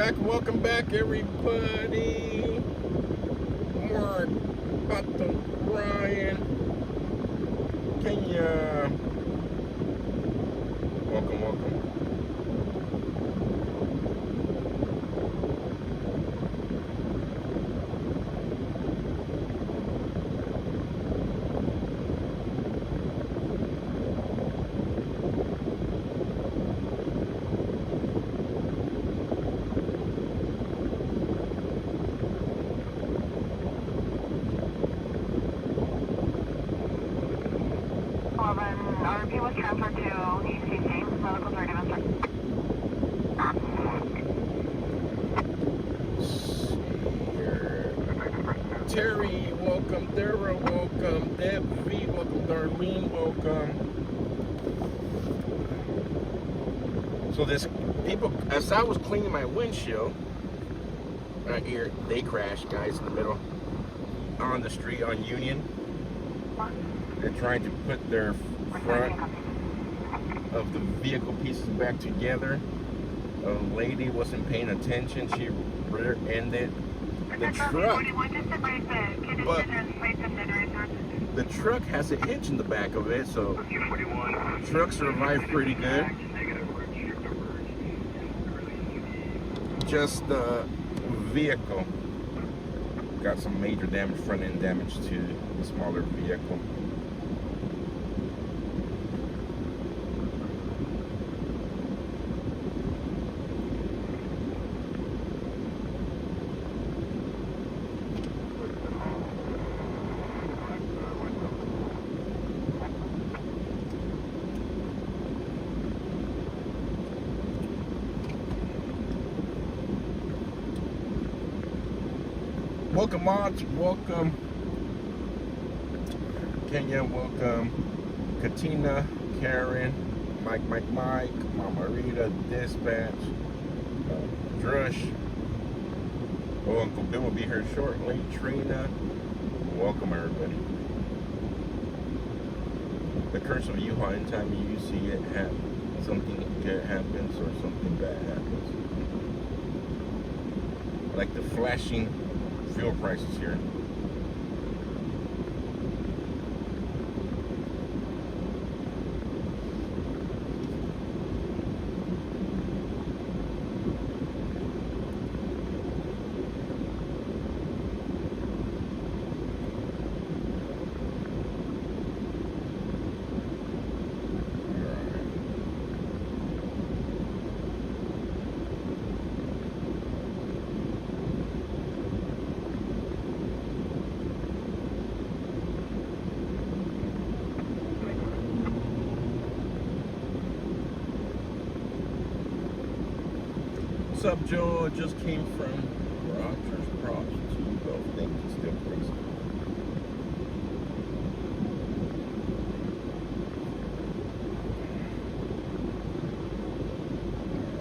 welcome back, everybody. Mark, Otto, Ryan, Kenya. Welcome. RP was transferred to ECC, medical authority of Terry, welcome. Dara, welcome. Deb V, welcome. Darlene, welcome. So this people, as I was cleaning my windshield, right here, they crashed, guys, in the middle on the street on Union. They're trying to put their front of the vehicle pieces back together. A lady wasn't paying attention. She rear-ended the truck. But the truck has a hitch in the back of it, so the truck survived pretty good. Just the vehicle got some major damage, front end damage to the smaller vehicle. Welcome, March. Welcome, Kenya. Welcome, Katina, Karen, Mike, Mama Rita, Dispatch, Drush. Oh, Uncle Bill will be here shortly. Trina. Welcome, everybody. The curse of Yuhua. Anytime you see it, something good happens or something bad happens. Like the flashing fuel prices here. What's up, Joe? Just came from Rogers. Props to you both. Thank you. Still crazy.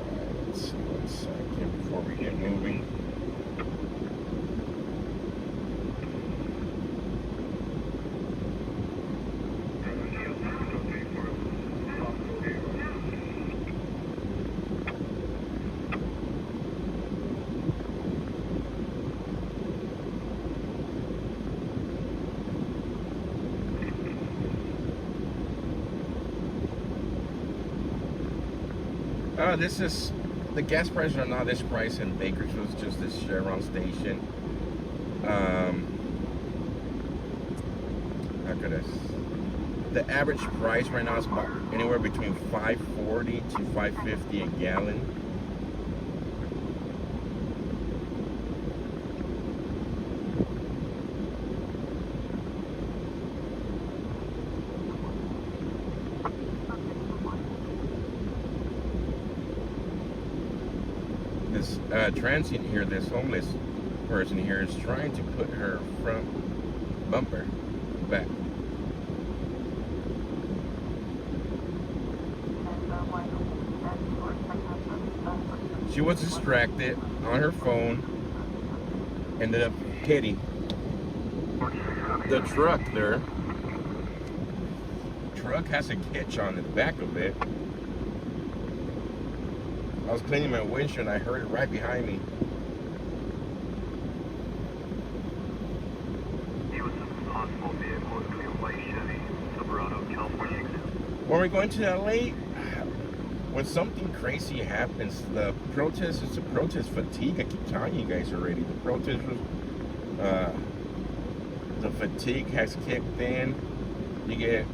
Alright, let's see 1 second before we get moving. This is, the gas prices are not this price in Bakersfield, it's just this Chevron station. The average price right now is about anywhere between $5.40 to $5.50 a gallon. This transient here, this homeless person here, is trying to put her front bumper back. She was distracted on her phone, ended up hitting the truck there. Truck has a hitch on the back of it. I was cleaning my windshield and I heard it right behind me. Possible vehicle, clear white Chevy, Silverado, California exit. When we're going to LA, when something crazy happens, the protest, it's a protest fatigue. I keep telling you guys already. The protesters, the fatigue has kicked in. You get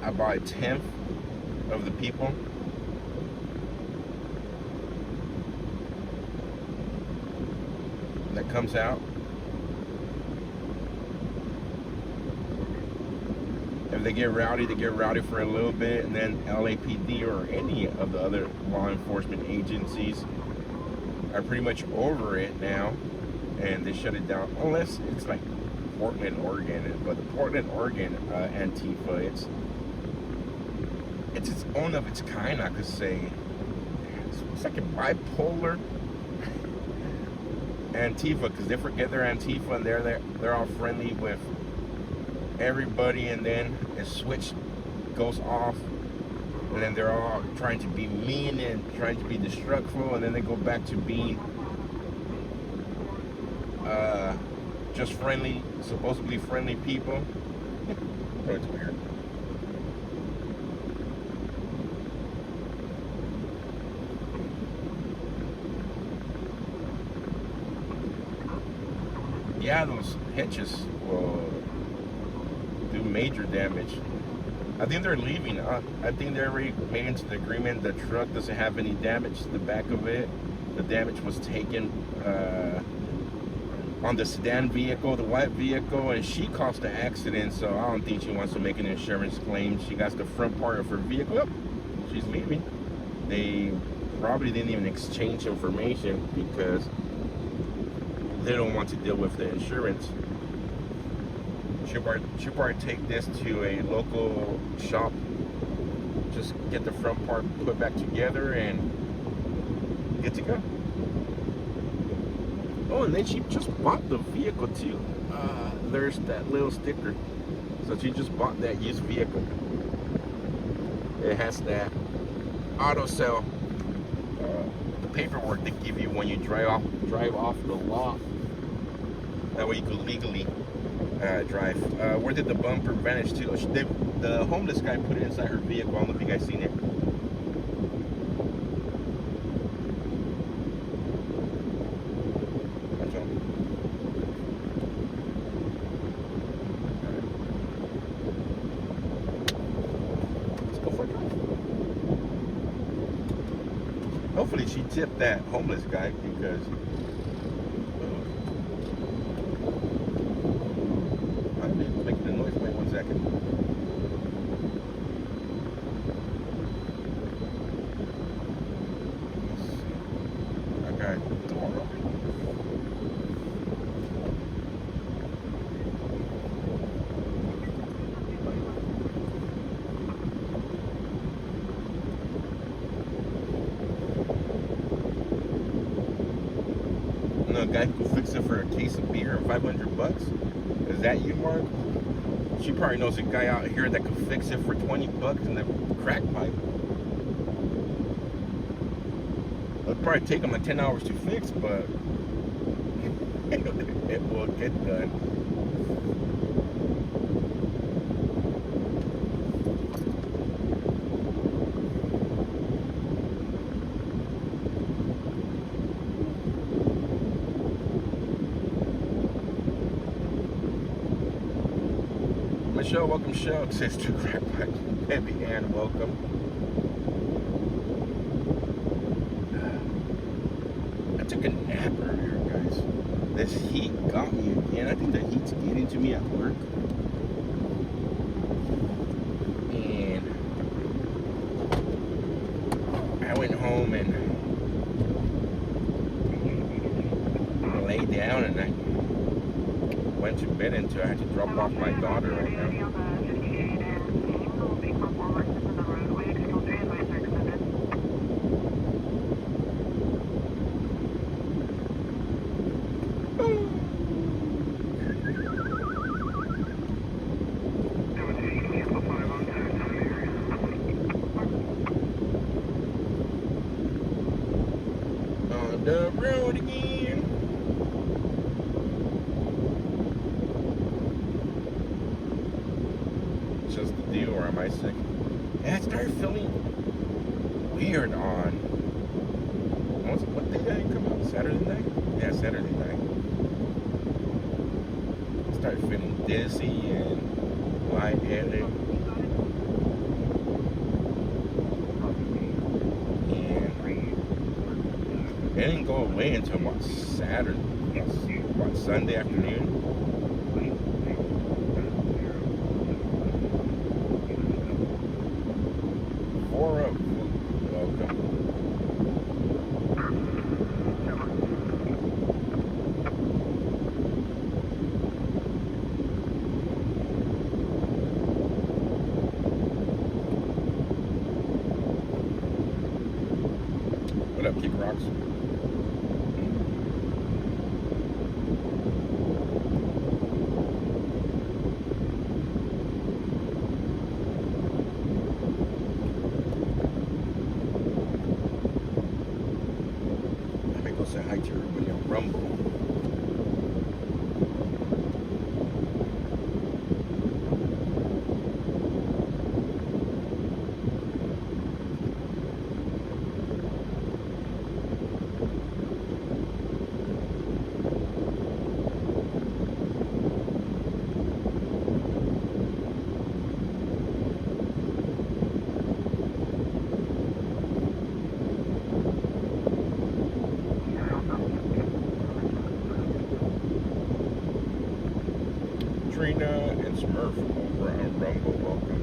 about 1/10 of the people. That comes out. If they get rowdy for a little bit, and then LAPD or any of the other law enforcement agencies are pretty much over it now, and they shut it down. Unless it's like Portland, Oregon, but the Portland, Oregon Antifa, it's its own of its kind, I could say. It's like a bipolar Antifa, because they forget they're Antifa and they're all friendly with everybody, and then a switch goes off, and then they're all trying to be mean and trying to be destructive, and then they go back to being just friendly, supposedly friendly people. It's weird. Yeah, those hitches will do major damage. I think they're leaving. I think they already made into the agreement. The truck doesn't have any damage to the back of it. The damage was taken on the sedan vehicle, the white vehicle, and she caused the accident, so I don't think she wants to make an insurance claim. She got the front part of her vehicle up. She's leaving. They probably didn't even exchange information because they don't want to deal with the insurance. She'll probably take this to a local shop, just get the front part put back together and get to go. Oh, and then she just bought the vehicle too. There's that little sticker. So she just bought that used vehicle. It has that auto sale, the paperwork they give you when you drive off the lot. That way you could legally drive. Where did the bumper vanish to? The homeless guy put it inside her vehicle. I don't know if you guys seen it. Let's go for a drive. Hopefully she tipped that homeless guy because making the noise. Wait 1 second. Okay, door open. No, a guy who fix it for a case of beer and $500. Is that you, Mark? She probably knows a guy out here that could fix it for $20 in the crack pipe. It'll probably take him like 10 hours to fix, but it will get done. Michelle, welcome, Michelle. Says to crack pipe. Baby Ann, welcome. I took a nap earlier, guys. This heat got me again. I think the heat's getting to me at work. And I went home and lay down and I went to bed until I had to drop off my daughter right now. just the deal, or am I sick? And I started feeling weird on what day did I come out? Saturday night? Yeah, Saturday night. I started feeling dizzy and lightheaded. And it didn't go away until what, Saturday, what, Sunday afternoon. What up, Kick Rocks? Let me go say hi to everybody on Rumble. Trina and Smurf over on Rumble, welcome.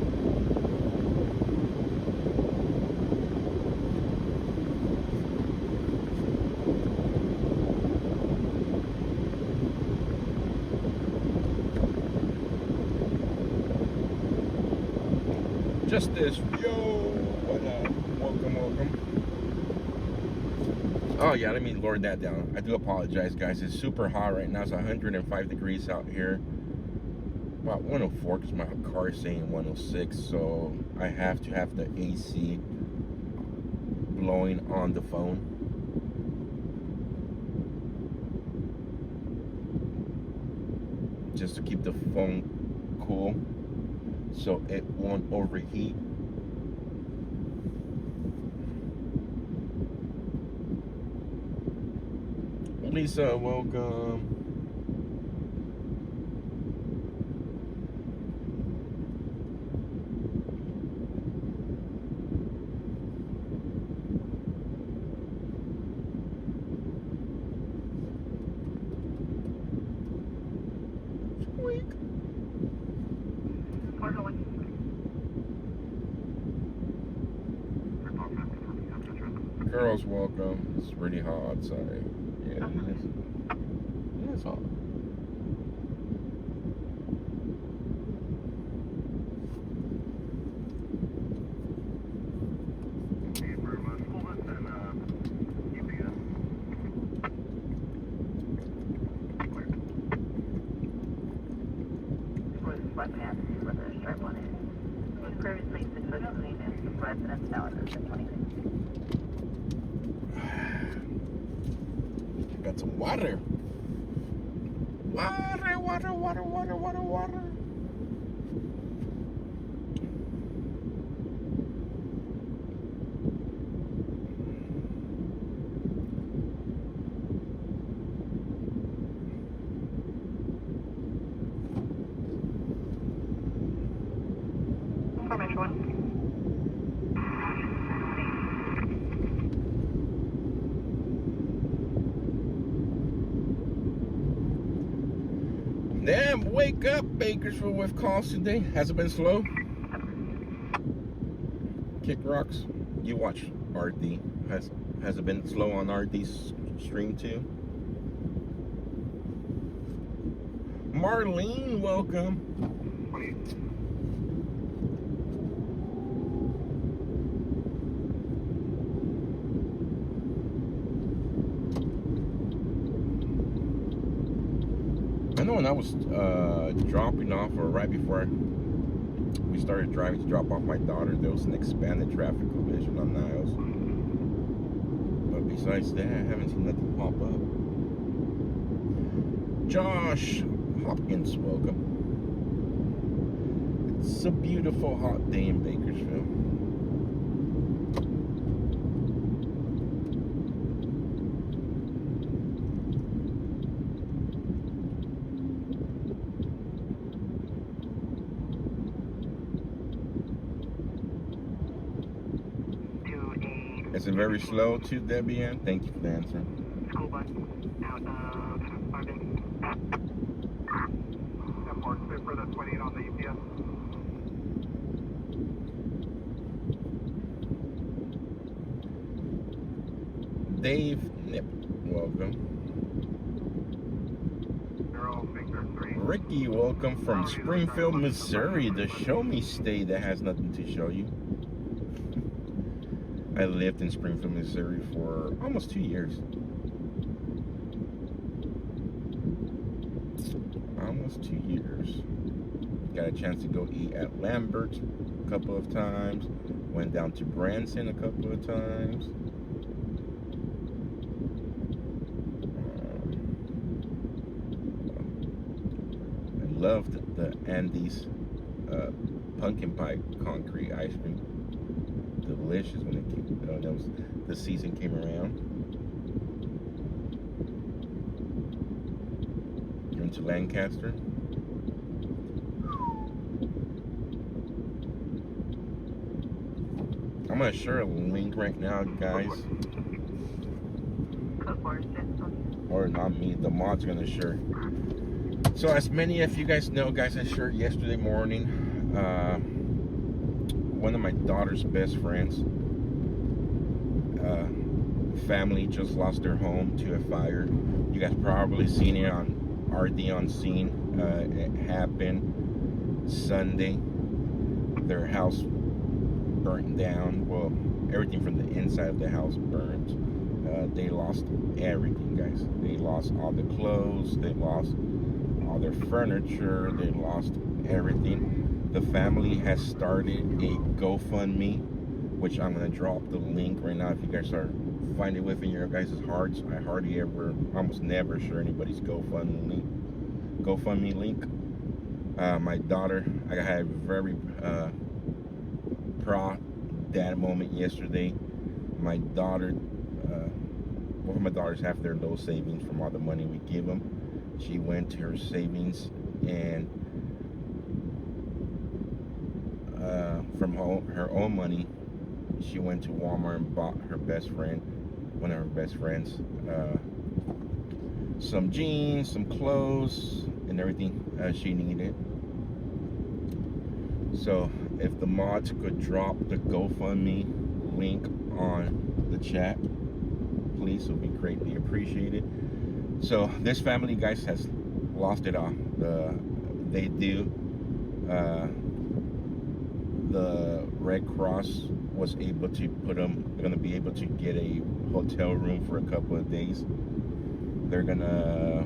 Justice, yo, what up? Welcome. Oh yeah, let me lower that down. I do apologize, guys. It's super hot right now. It's 105 degrees out here. About 104 because my car is saying 106, so I have to have the AC blowing on the phone. Just to keep the phone cool so it won't overheat. Lisa, welcome. Girls, welcome. It's really hot outside. Yeah, it is. Yeah, it's hot. Sweatpants with a stripe on it. It was previously successfully in the residence now it's 2016. Got some water. Water. Formation 1. Damn, wake up, Bakersfield with calls today. Has it been slow? Kick Rocks, you watch RD. Has it been slow on RD's stream too? Marlene, welcome. I know when I was dropping off, or right before we started driving to drop off my daughter, there was an expanded traffic collision on Niles. But besides that, I haven't seen nothing pop up. Josh Hopkins, welcome. It's a beautiful hot day in Bakersfield. Is it very slow to Debbie Ann? Thank you for the answer. School bus out of Marvin. That Mark Zipper that's waiting on the EPS. Dave Nip, welcome. 0 Victor 3. Ricky, welcome from Springfield, Missouri, the show me state that has nothing to show you. I lived in Springfield, Missouri for almost 2 years. Almost 2 years. Got a chance to go eat at Lambert's a couple of times. Went down to Branson a couple of times. I loved the Andes pumpkin pie concrete ice cream. Delicious when it came. That was the season came around. You're into Lancaster. I'm gonna share a link right now, guys. Or not me. The mod's gonna share. So as many of you guys know, guys, I shared yesterday morning. One of my daughter's best friends, family just lost their home to a fire. You guys probably seen it on RD on scene. It happened Sunday. Their house burnt down. Well, everything from the inside of the house burnt. They lost everything, guys. They lost all the clothes. They lost all their furniture. They lost everything. The family has started a GoFundMe, which I'm gonna drop the link right now. If you guys are finding it within your guys' hearts, I hardly ever, almost never share anybody's GoFundMe link. My daughter, I had a very proud dad moment yesterday. My daughter, both of my daughters have their low savings from all the money we give them. She went to her savings and from her own money, she went to Walmart and bought her best friend, one of her best friends, some jeans, some clothes, and everything she needed. So if the mods could drop the GoFundMe link on the chat, please, it would be greatly appreciated. So this family, guys, has lost it all. They do. The Red Cross was able to put them. They're gonna be able to get a hotel room for a couple of days. They're gonna,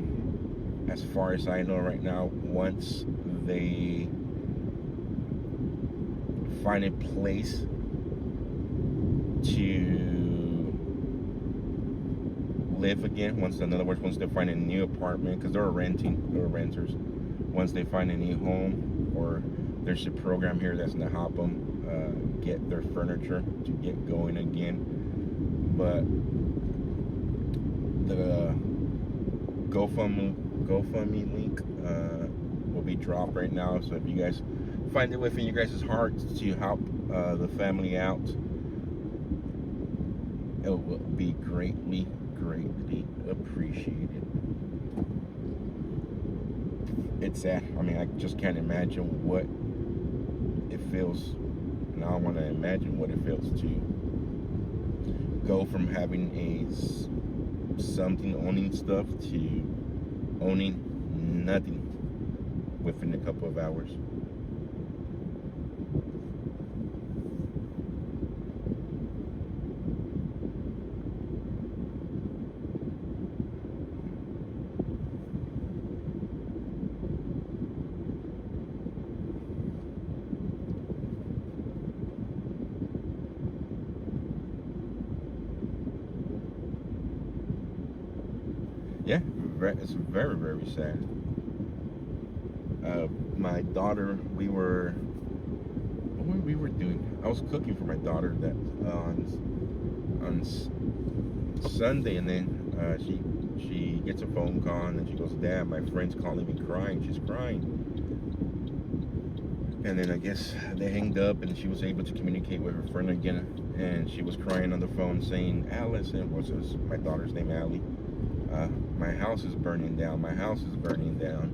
as far as I know right now, once they find a place to live again, in other words, once they find a new apartment, because they're renters. Once they find a new home, or there's a program here that's gonna help them get their furniture to get going again. But the GoFundMe link will be dropped right now. So if you guys find it within your guys' hearts to help the family out, it will be greatly appreciated. It's sad. I mean, I just can't imagine what it feels, and I want to imagine what it feels to go from having owning stuff to owning nothing within a couple of hours. Yeah, it's very sad. My daughter, we were we were doing. I was cooking for my daughter that on Sunday, and then she gets a phone call, and then she goes, "Dad, my friend's calling me crying. She's crying." And then I guess they hanged up, and she was able to communicate with her friend again, and she was crying on the phone saying, "Alice," and what's my daughter's name, Allie? My house is burning down. My house is burning down.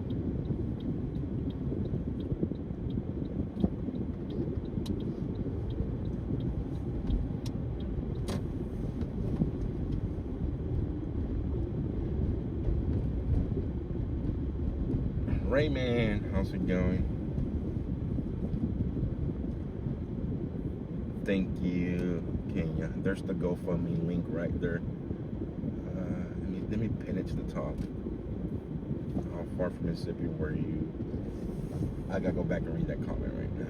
Rayman, how's it going? Thank you, Kenya. There's the GoFundMe link right there. Let me pin it to the top. How far from Mississippi were you? I gotta go back and read that comment right now.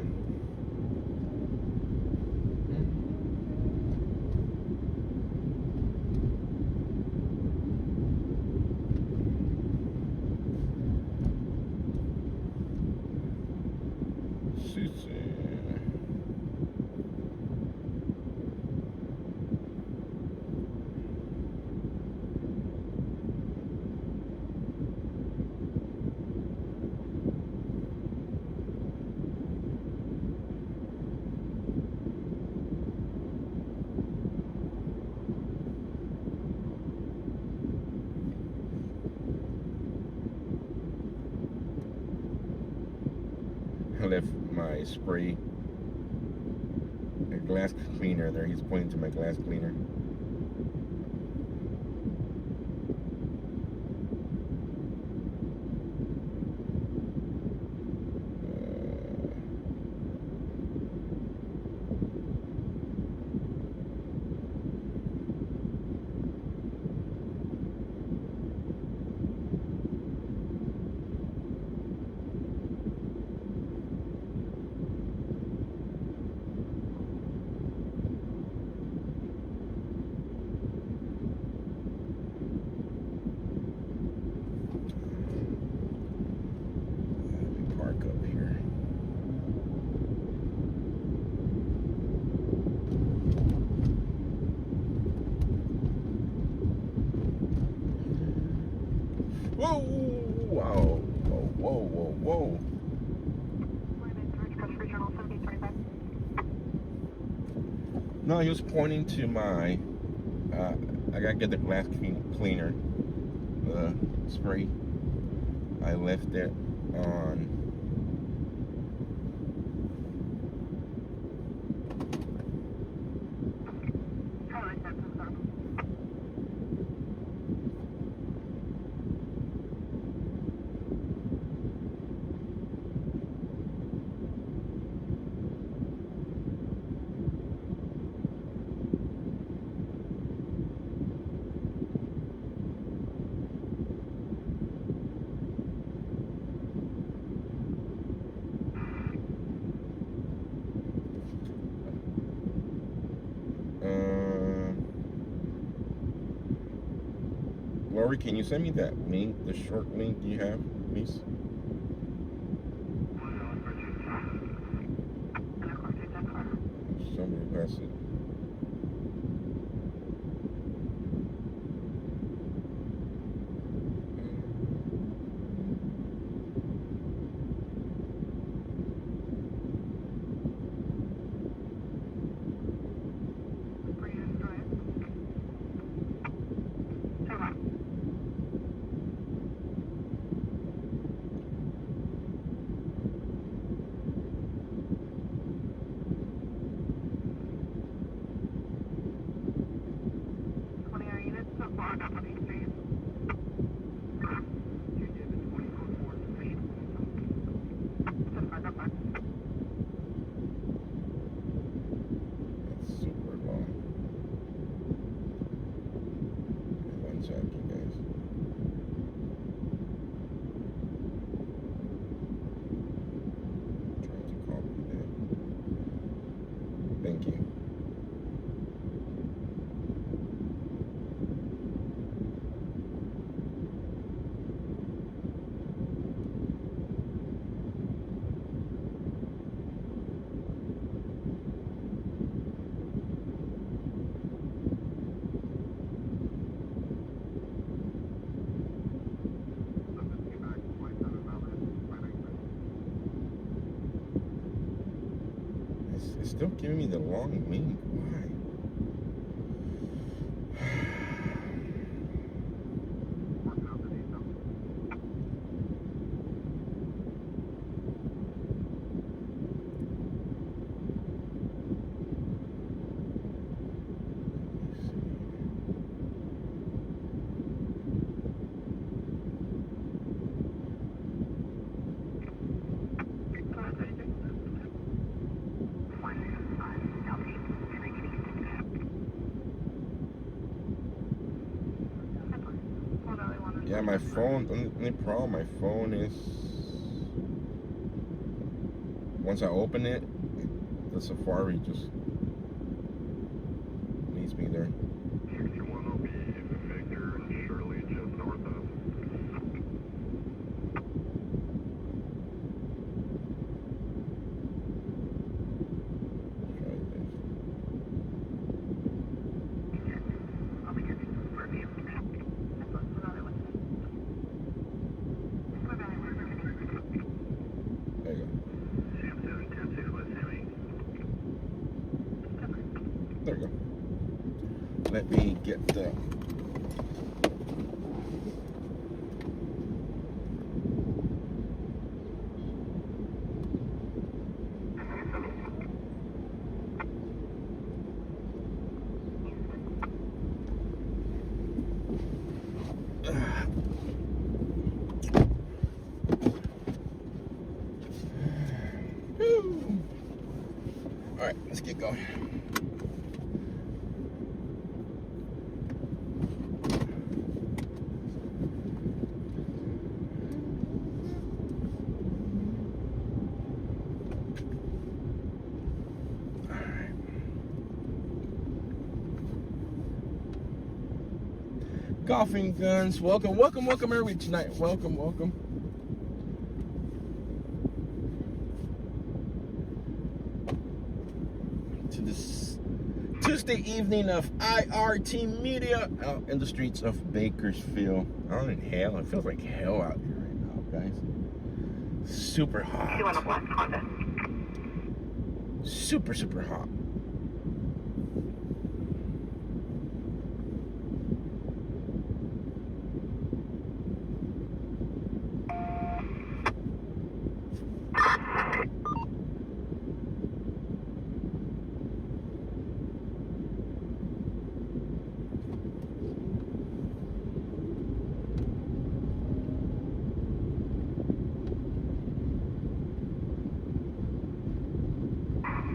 I left my spray, a glass cleaner there. He's pointing to my glass cleaner. Whoa! Wow! Whoa! No, he was pointing to my. I gotta get the glass cleaner, the spray. I left it on. Lori, can you send me that link, the short link you have, please? Somebody has it. It's still giving me the long link. Why? Yeah, my phone, only problem, my phone is, once I open it, the Safari just leads me there. 61 will be Victor and Shirley just north of. Try this. I'll be getting for you. There you go. Sam 710 West Hemi. There we go. Let me get the. All right, let's get going. Golfing Guns, welcome everybody tonight. Welcome. To this Tuesday evening of IRT Media out in the streets of Bakersfield. Out in hell, it feels like hell out here right now, guys. Super hot. You want a black Honda? Super hot.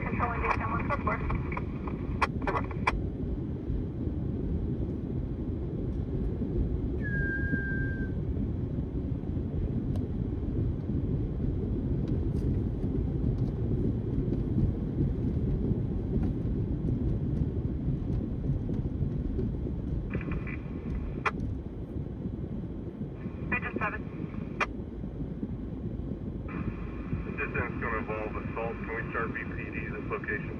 Controlling data 144. This incident's going to involve assault. Can we start BPD this location?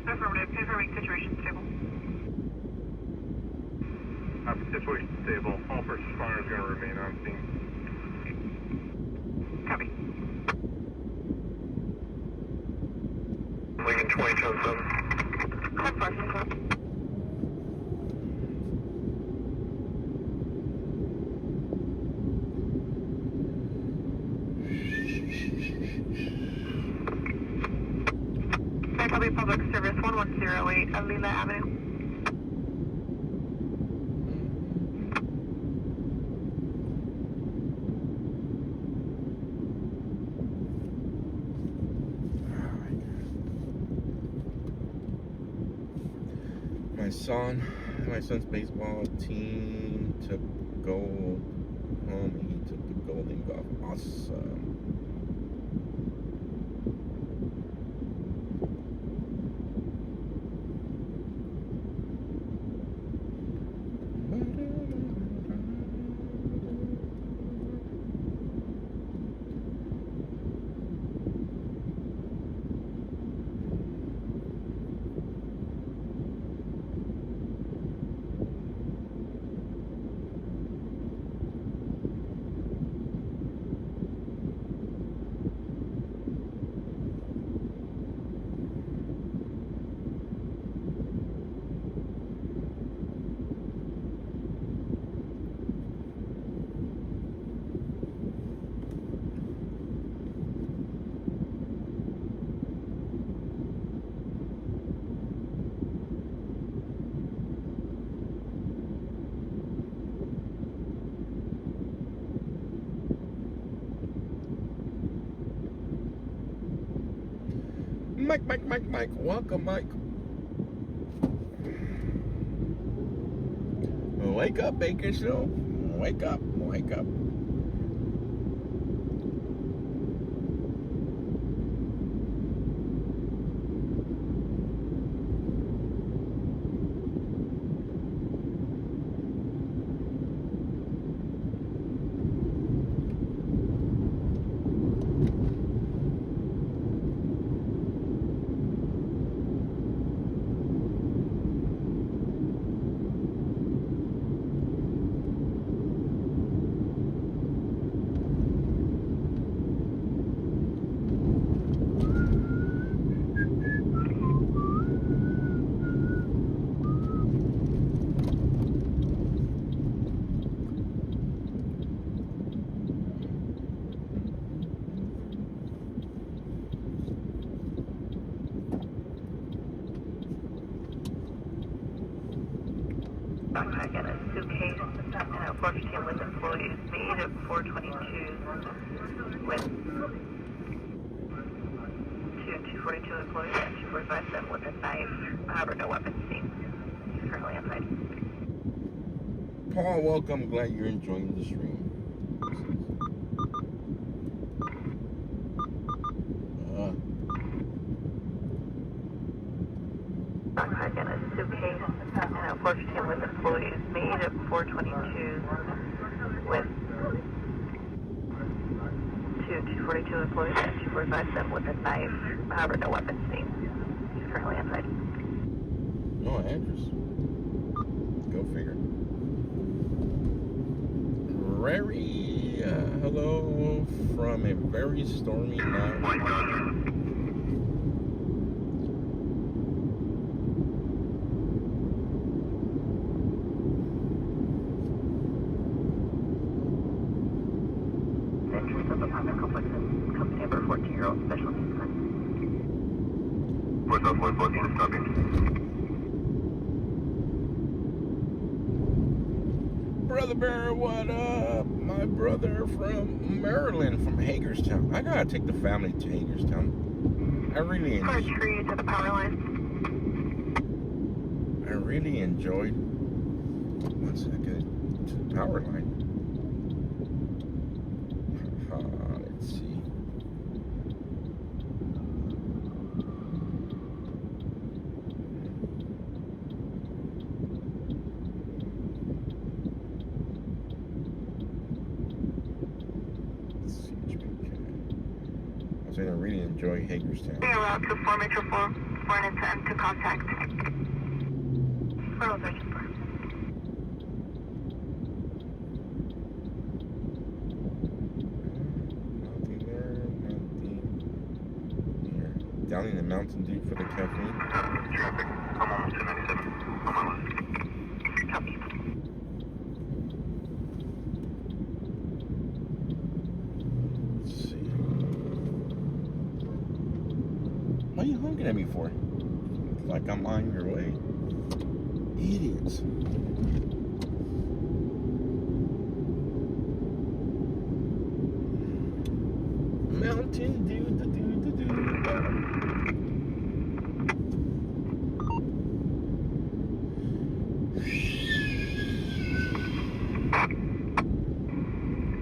Affirmative. Confirming situation stable. Situation stable. All first responders are going to remain on scene. Copy. Lincoln 2077. Confirmation code. Copy Public Service 1108 Alila Avenue. My son's baseball team took gold home. He took the golden golf. Awesome. Mike. Welcome, Mike. Wake up, Bacon Show. Wake up. Backpack and a suitcase and a 415 with employees made at 422 with 242 employees and 245 with a knife. However, no weapons seen. He's currently inside. Paul, welcome. Glad you're enjoying the stream. Backpack and a suitcase and a 415 with employees made at 422 with 242 employees and 245 with a knife. However, no weapons seen. He's currently inside. No address. Go figure. Rary, hello from a very stormy night. Entries of apartment complexes, company number 14-year-old special needs son. 4 South 114 is stopping. Brother Bear, what up? My brother from Maryland, from Hagerstown. I gotta take the family to Hagerstown. I really Tree to the power line. enjoyed. One second. To the power line. Let's see. I was going to really enjoy Hagerstown. Be allowed to 4 Metro 4 for an intent to contact. Federal Searching for. Nothing there, nothing here. Downing the Mountain Dew for the caffeine. Traffic. I'm almost to 97. On my list. Copy. Let's see. What are you honking at me for? Like I'm lying your way. Idiots. Mountain Dew, do.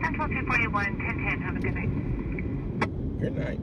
Central 241, 1010. Have a good night. Good night.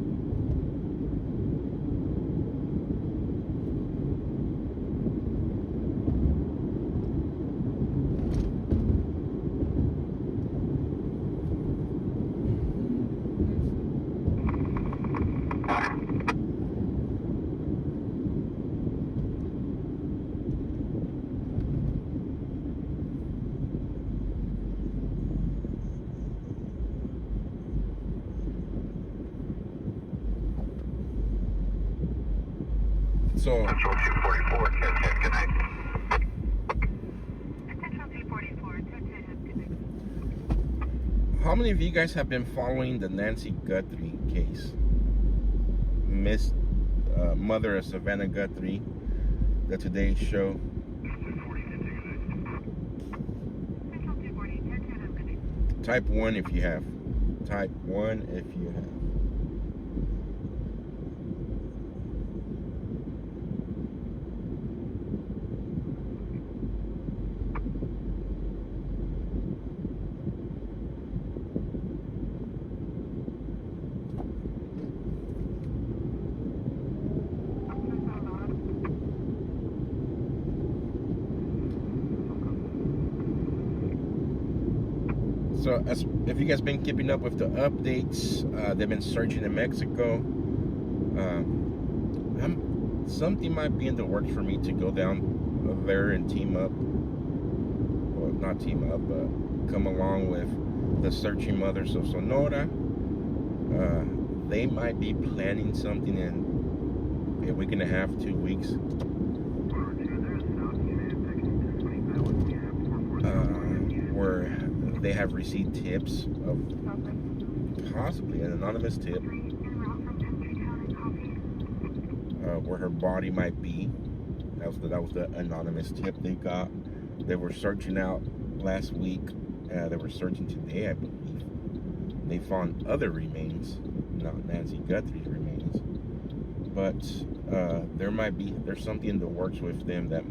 So, Central 244, 1010, good night. Central 244, 1010. Have a good night. how many of you guys have been following the Nancy Guthrie case? Miss Mother of Savannah Guthrie, the Today Show. Central 240, 1010. Have a good night. Type 1 if you have. Type 1 if you have. So if you guys been keeping up with the updates, they've been searching in Mexico. Something might be in the works for me to go down there and team up. Well, not team up, but come along with the Searching Mothers of Sonora. They might be planning something in a week and a half, 2 weeks. Where they have received tips of possibly an anonymous tip where her body might be. That was the anonymous tip they got. They were searching out last week. They were searching today, I believe. They found other remains, not Nancy Guthrie's remains, but there's something in the works with them that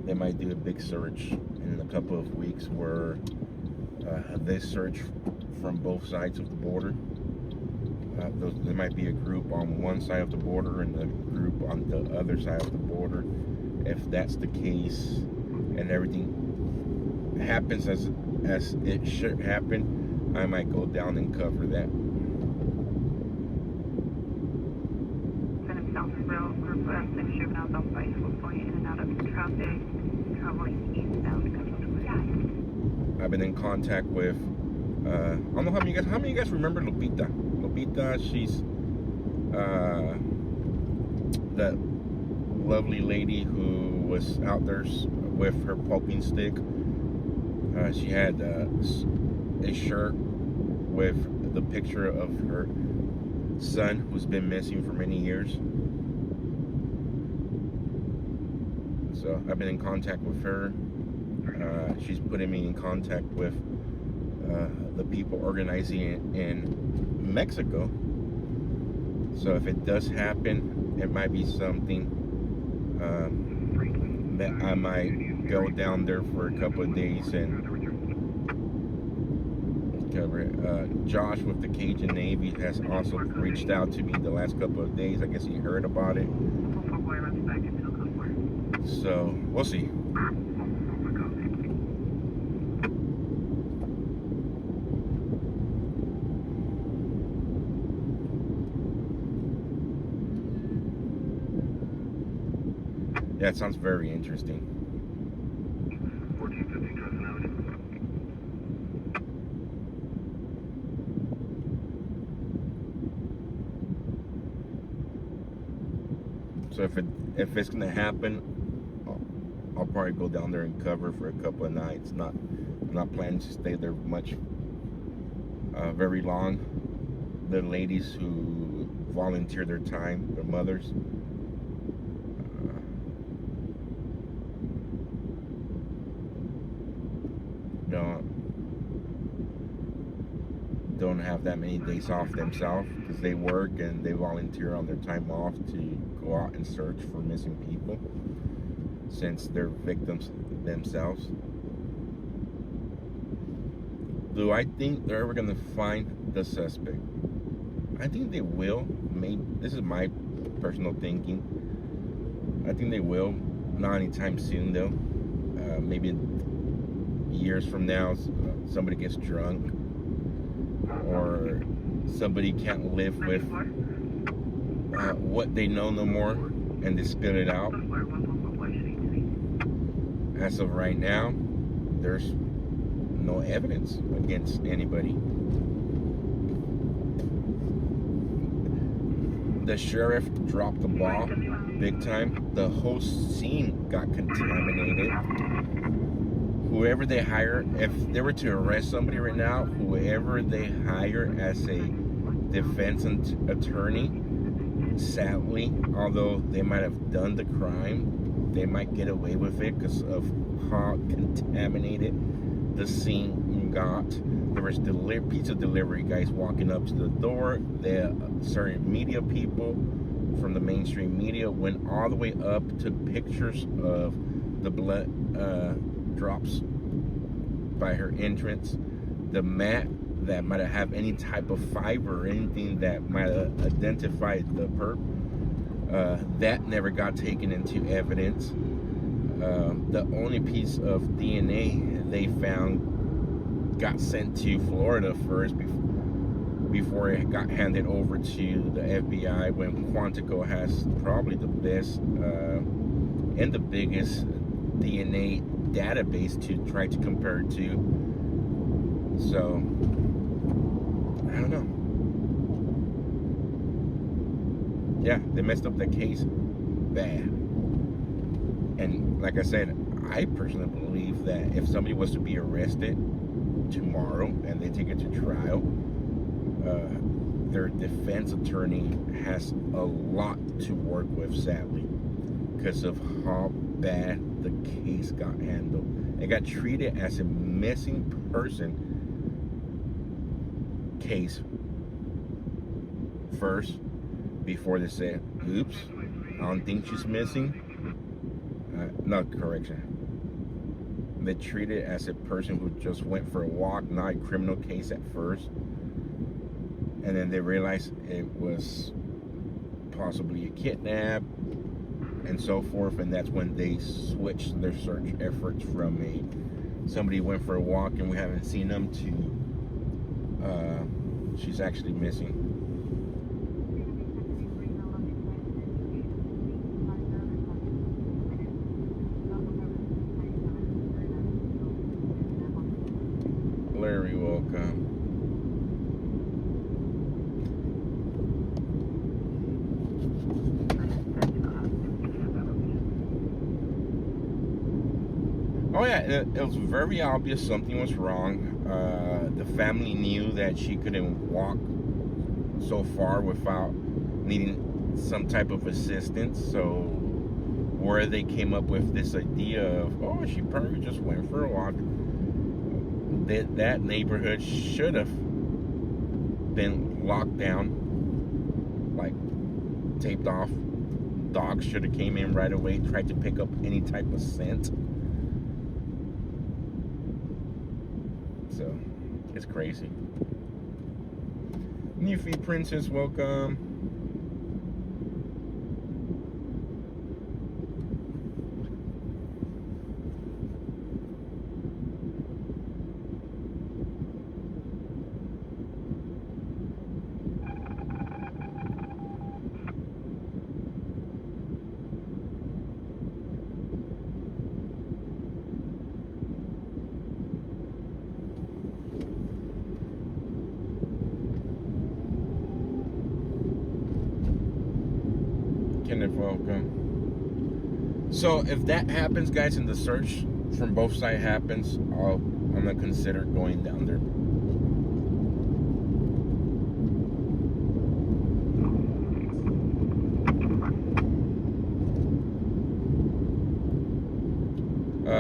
they might do a big search in a couple of weeks where they search from both sides of the border. There might be a group on one side of the border and a group on the other side of the border. If that's the case and everything happens as it should happen, I might go down and cover that. Group of 6 juveniles on bicycles going in and out of traffic, traveling eastbound. I've been in contact with I don't know how many of you guys remember Lupita. Lupita, she's that lovely lady who was out there with her poking stick. She had a shirt with the picture of her son who's been missing for many years. So I've been in contact with her. She's putting me in contact with the people organizing it in Mexico. So if it does happen, it might be something that I might go down there for a couple of days and cover it. Josh with the Cajun Navy has also reached out to me the last couple of days. I guess he heard about it. So we'll see. Yeah, it sounds very interesting. 1450 Crescent Avenue. So if it's gonna happen, I'll probably go down there and cover for a couple of nights. I'm not planning to stay there much, very long. The ladies who volunteer their time, their mothers, don't have that many days off themselves because they work and they volunteer on their time off to go out and search for missing people since they're victims themselves. Do I think they're ever gonna find the suspect? I think they will. Maybe this is my personal thinking. I think they will. Not anytime soon though. Maybe years from now, somebody gets drunk or somebody can't live with what they know no more and they spit it out. As of right now, there's no evidence against anybody. The sheriff dropped the ball big time. The whole scene got contaminated. Whoever they hire, if they were to arrest somebody right now, whoever they hire as a defense attorney, sadly, although they might have done the crime, they might get away with it because of how contaminated the scene got. There was pizza delivery guys walking up to the door. Certain media people from the mainstream media went all the way up, took pictures of the blood drops by her entrance, the mat that might have any type of fiber or anything that might have identified the perp. That never got taken into evidence. The only piece of DNA they found got sent to Florida first before it got handed over to the FBI, when Quantico has probably the best and the biggest DNA database to try to compare it to. So I don't know. Yeah, they messed up that case bad. And like I said, I personally believe that if somebody was to be arrested tomorrow and they take it to trial, their defense attorney has a lot to work with, sadly, because of how bad the case got handled. It got treated as a missing person case first, before they said, oops, I don't think she's missing. No, correction. They treated it as a person who just went for a walk, not a criminal case at first. And then they realized it was possibly a kidnap and so forth. And that's when they switched their search efforts from somebody went for a walk and we haven't seen them to she's actually missing. Larry, welcome. Oh yeah, it was very obvious something was wrong. The family knew that she couldn't walk so far without needing some type of assistance. So where they came up with this idea of, oh, she probably just went for a walk. That neighborhood should have been locked down, like taped off. Dogs should have came in right away, tried to pick up any type of scent. So it's crazy. New feed princess, welcome. Welcome. So if that happens, guys, and the search from both sides happens, I'm gonna consider going down there.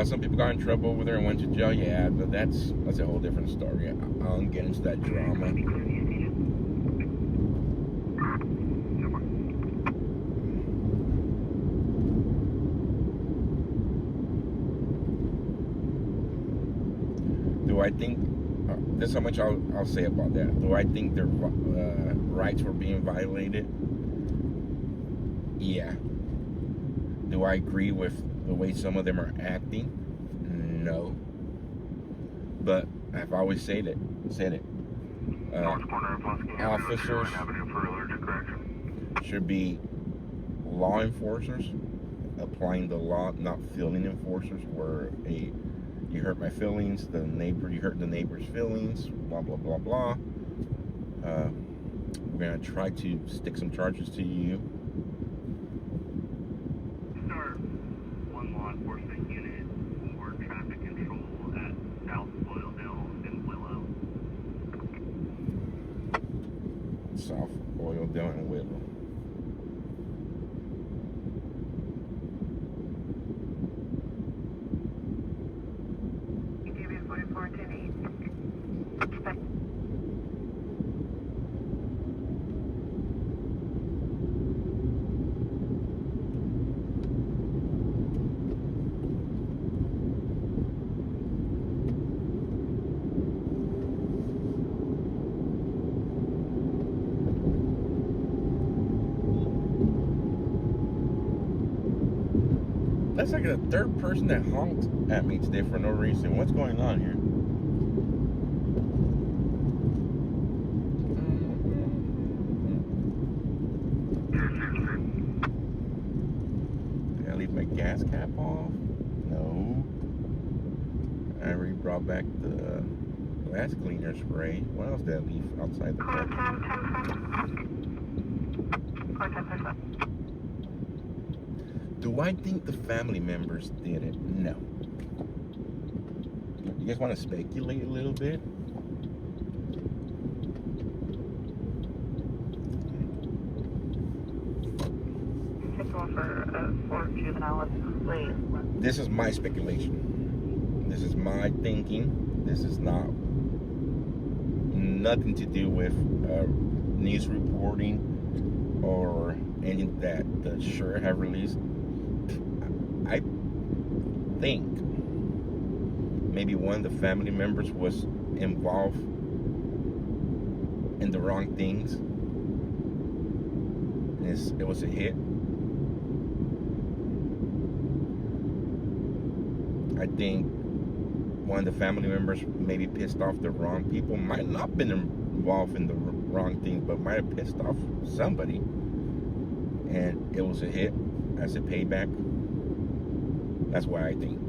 Some people got in trouble over there and went to jail. Yeah, but that's a whole different story. I don't get into that drama. Do I think, this is how much I'll say about that. Do I think their rights were being violated? Yeah. Do I agree with the way some of them are acting? No. But I've always said it. Officers should be law enforcers, applying the law, not feeling enforcers, where you hurt my feelings, you hurt the neighbor's feelings, blah, blah, blah, blah. We're going to try to stick some charges to you. Start one law enforcement unit for traffic control at South Oildale and Willow. South Oildale and Willow. That's like the third person that honked at me today for no reason. What's going on here? brought back the glass cleaner spray. What else did I leave outside the car? Do I think the family members did it? No. You guys want to speculate a little bit? This is my speculation. This is my thinking. This is nothing to do with news reporting or anything that the sheriff have released. I think maybe one of the family members was involved in the wrong things. It was a hit. I think one of the family members maybe pissed off the wrong people. Might not have been involved in the wrong thing, but might have pissed off somebody. And it was a hit as a payback. That's why I think.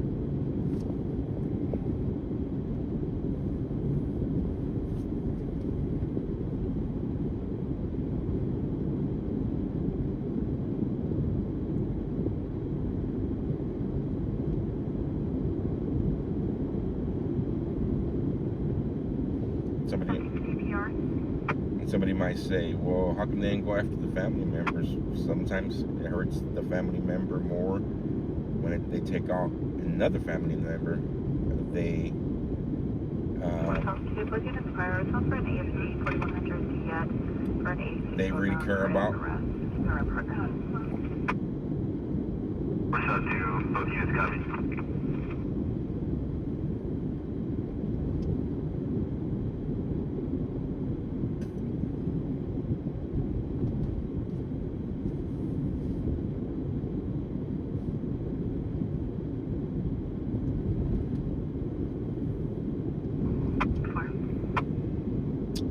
Somebody might say, well, how come they didn't go after the family members? Sometimes it hurts the family member more when they take out another family member. They really care about. Both units copy.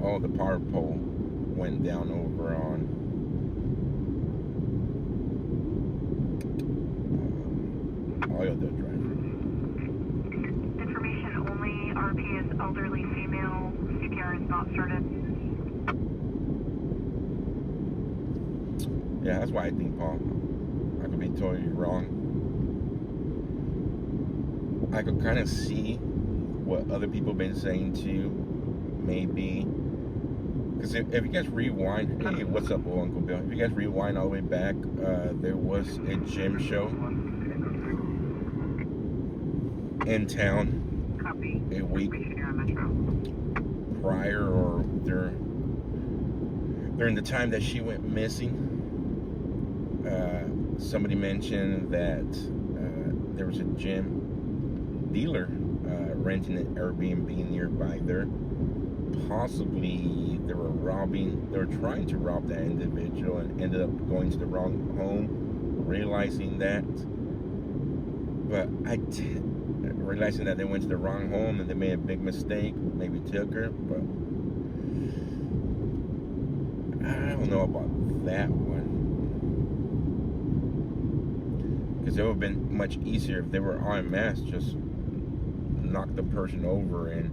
Oh, the power pole went down over on oil driver. Information only. RP is elderly female. CPR is not started. Yeah, that's why I think, Paul. I could be totally wrong. I could kind of see what other people have been saying too. Maybe. Because if you guys rewind, hey, what's up, old Uncle Bill? If you guys rewind all the way back, there was a gym show in town a week prior or during the time that she went missing. Somebody mentioned that there was a gym dealer renting an Airbnb nearby there. Possibly they were trying to rob that individual and ended up going to the wrong home, realizing that. But realizing that they went to the wrong home and they made a big mistake, maybe took her, but I don't know about that one. Because it would have been much easier if they were en masse, just knock the person over and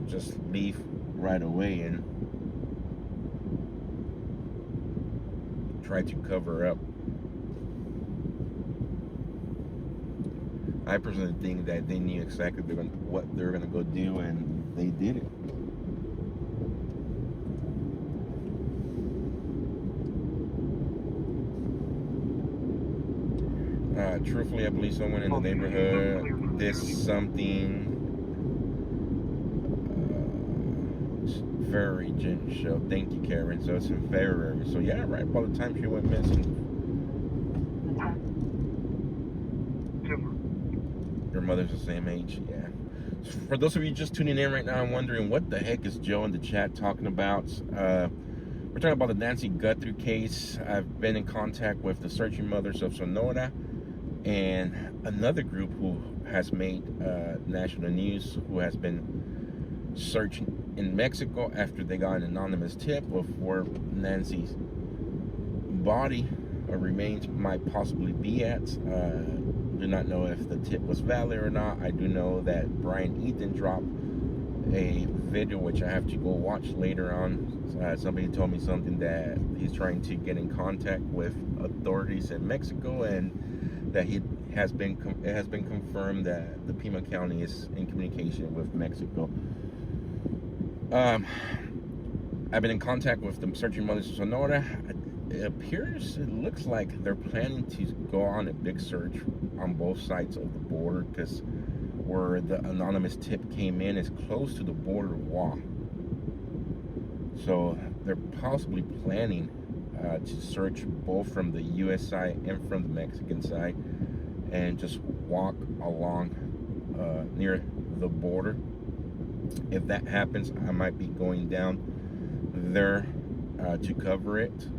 just leave right away and try to cover up. I personally think that they knew exactly what they were going to go do, and they did it. Truthfully, I believe someone in the neighborhood did something very gym show. Thank you, Karen. So it's in February. So yeah, right about the time she went missing. Your mother's the same age, yeah. For those of you just tuning in right now, I'm wondering what the heck is Joe in the chat talking about. We're talking about the Nancy Guthrie case. I've been in contact with the Searching Mothers of Sonora and another group who has made national news, who has been searching in Mexico after they got an anonymous tip of where Nancy's body or remains might possibly be at. do not know if the tip was valid or not. I do know that Brian Ethan dropped a video which I have to go watch later on. Somebody told me something that he's trying to get in contact with authorities in Mexico, and that it has been confirmed that the Pima County is in communication with Mexico. I've been in contact with the Searching Mothers of Sonora. It looks like they're planning to go on a big search on both sides of the border, because where the anonymous tip came in is close to the border wall. So they're possibly planning to search both from the U.S. side and from the Mexican side, and just walk along near the border. If that happens, I might be going down there to cover it.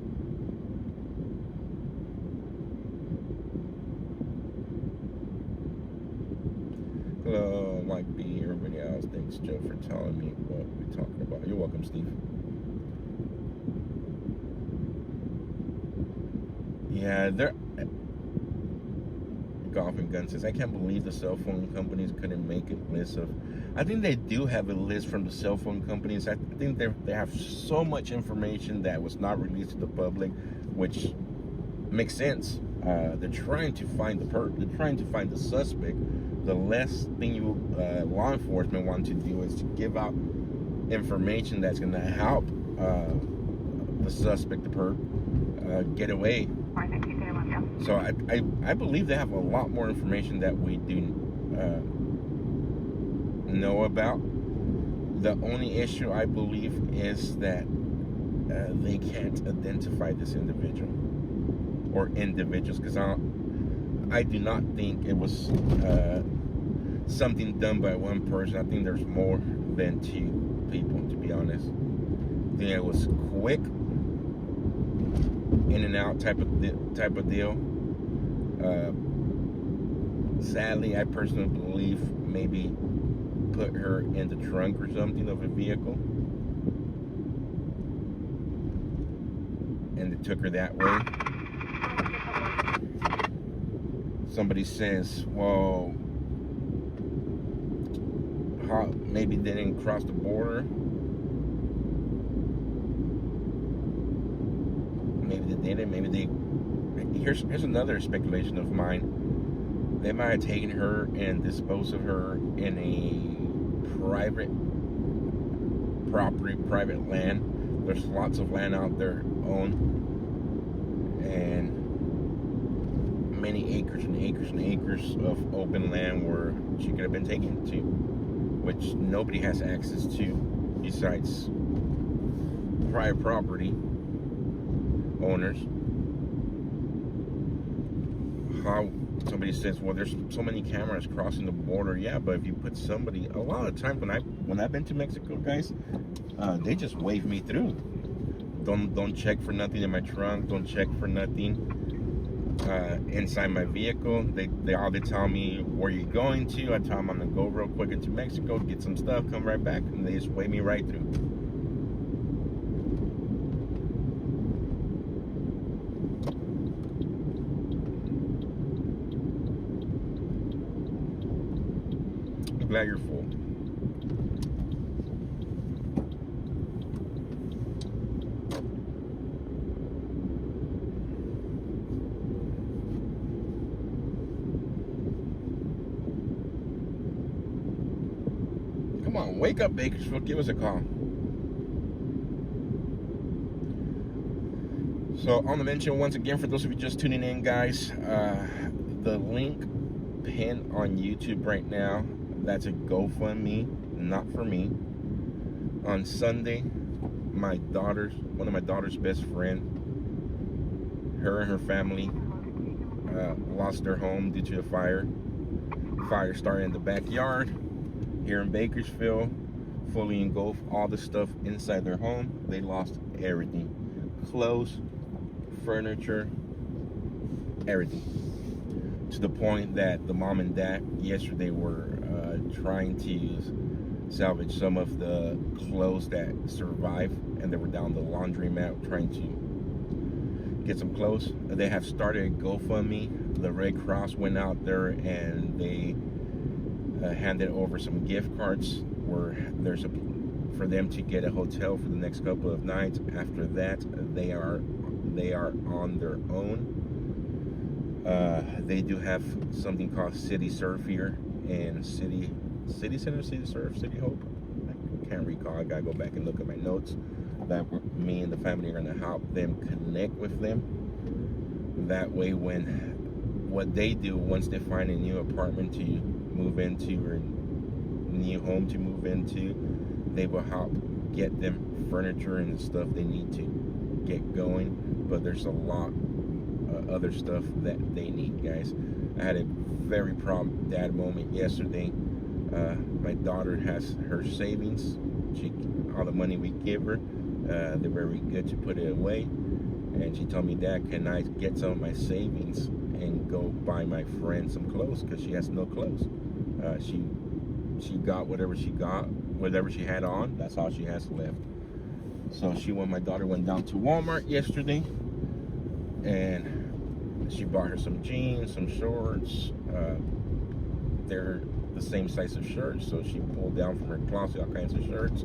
Hello, Mike B, everybody else. Thanks, Joe, for telling me what we're talking about. You're welcome, Steve. Yeah, they're... Golf and Gun says, I can't believe the cell phone companies couldn't make a list of... I think they do have a list from the cell phone companies. I think they have so much information that was not released to the public, which makes sense. They're trying to find they're trying to find the suspect. The last thing law enforcement want to do is to give out information that's going to help the suspect, the perp, get away. So I believe they have a lot more information that we do know about. The only issue, I believe, is that they can't identify this individual or individuals, because I do not think it was something done by one person. I think there's more than two people, to be honest. I think it was quick, in and out type of deal. Sadly, I personally believe maybe put her in the trunk or something of a vehicle, and they took her that way. Somebody says, well, maybe they didn't cross the border. Maybe they didn't. Maybe they... Here's another speculation of mine. They might have taken her and disposed of her in a private property, private land. There's lots of land out there owned, and many acres and acres and acres of open land where she could have been taken to, which nobody has access to besides private property owners. How somebody says, well, there's so many cameras crossing the border. Yeah, but if you put somebody, a lot of times when I've been to Mexico, guys, they just wave me through. Don't check for nothing in my trunk. Don't check for nothing inside my vehicle. They tell me where you're going to. I tell them I'm gonna go real quick into Mexico, get some stuff, come right back, and they just wave me right through. I'm glad you're full. Come on, wake up, Bakersfield. Give us a call. So, on the mention, once again, for those of you just tuning in, guys, the link pinned on YouTube right now, that's a GoFundMe, not for me. On Sunday, one of my daughter's best friend, her and her family lost their home due to a fire. Fire started in the backyard here in Bakersfield, fully engulfed all the stuff inside their home. They lost everything. Clothes, furniture, everything. To the point that the mom and dad yesterday were trying to salvage some of the clothes that survived, and they were down the laundromat trying to get some clothes. They have started a GoFundMe. The Red Cross went out there and they handed over some gift cards where there's for them to get a hotel for the next couple of nights. After that, they are on their own. They do have something called City Surf here and City Center, City Surf, City Hope. I can't recall. I gotta go back and look at my notes. That me and the family are gonna help them connect with them. That way, what they do once they find a new apartment to move into or new home to move into, they will help get them furniture and the stuff they need to get going. But there's a lot of other stuff that they need, guys. I had a very proud dad moment yesterday. My daughter has her savings. All the money we give her, they're very good to put it away. And she told me, Dad, can I get some of my savings and go buy my friend some clothes, because she has no clothes. She got whatever she had on. That's all she has left. So my daughter went down to Walmart yesterday, and she bought her some jeans, some shorts. They're the same size of shirts, so she pulled down from her closet all kinds of shirts,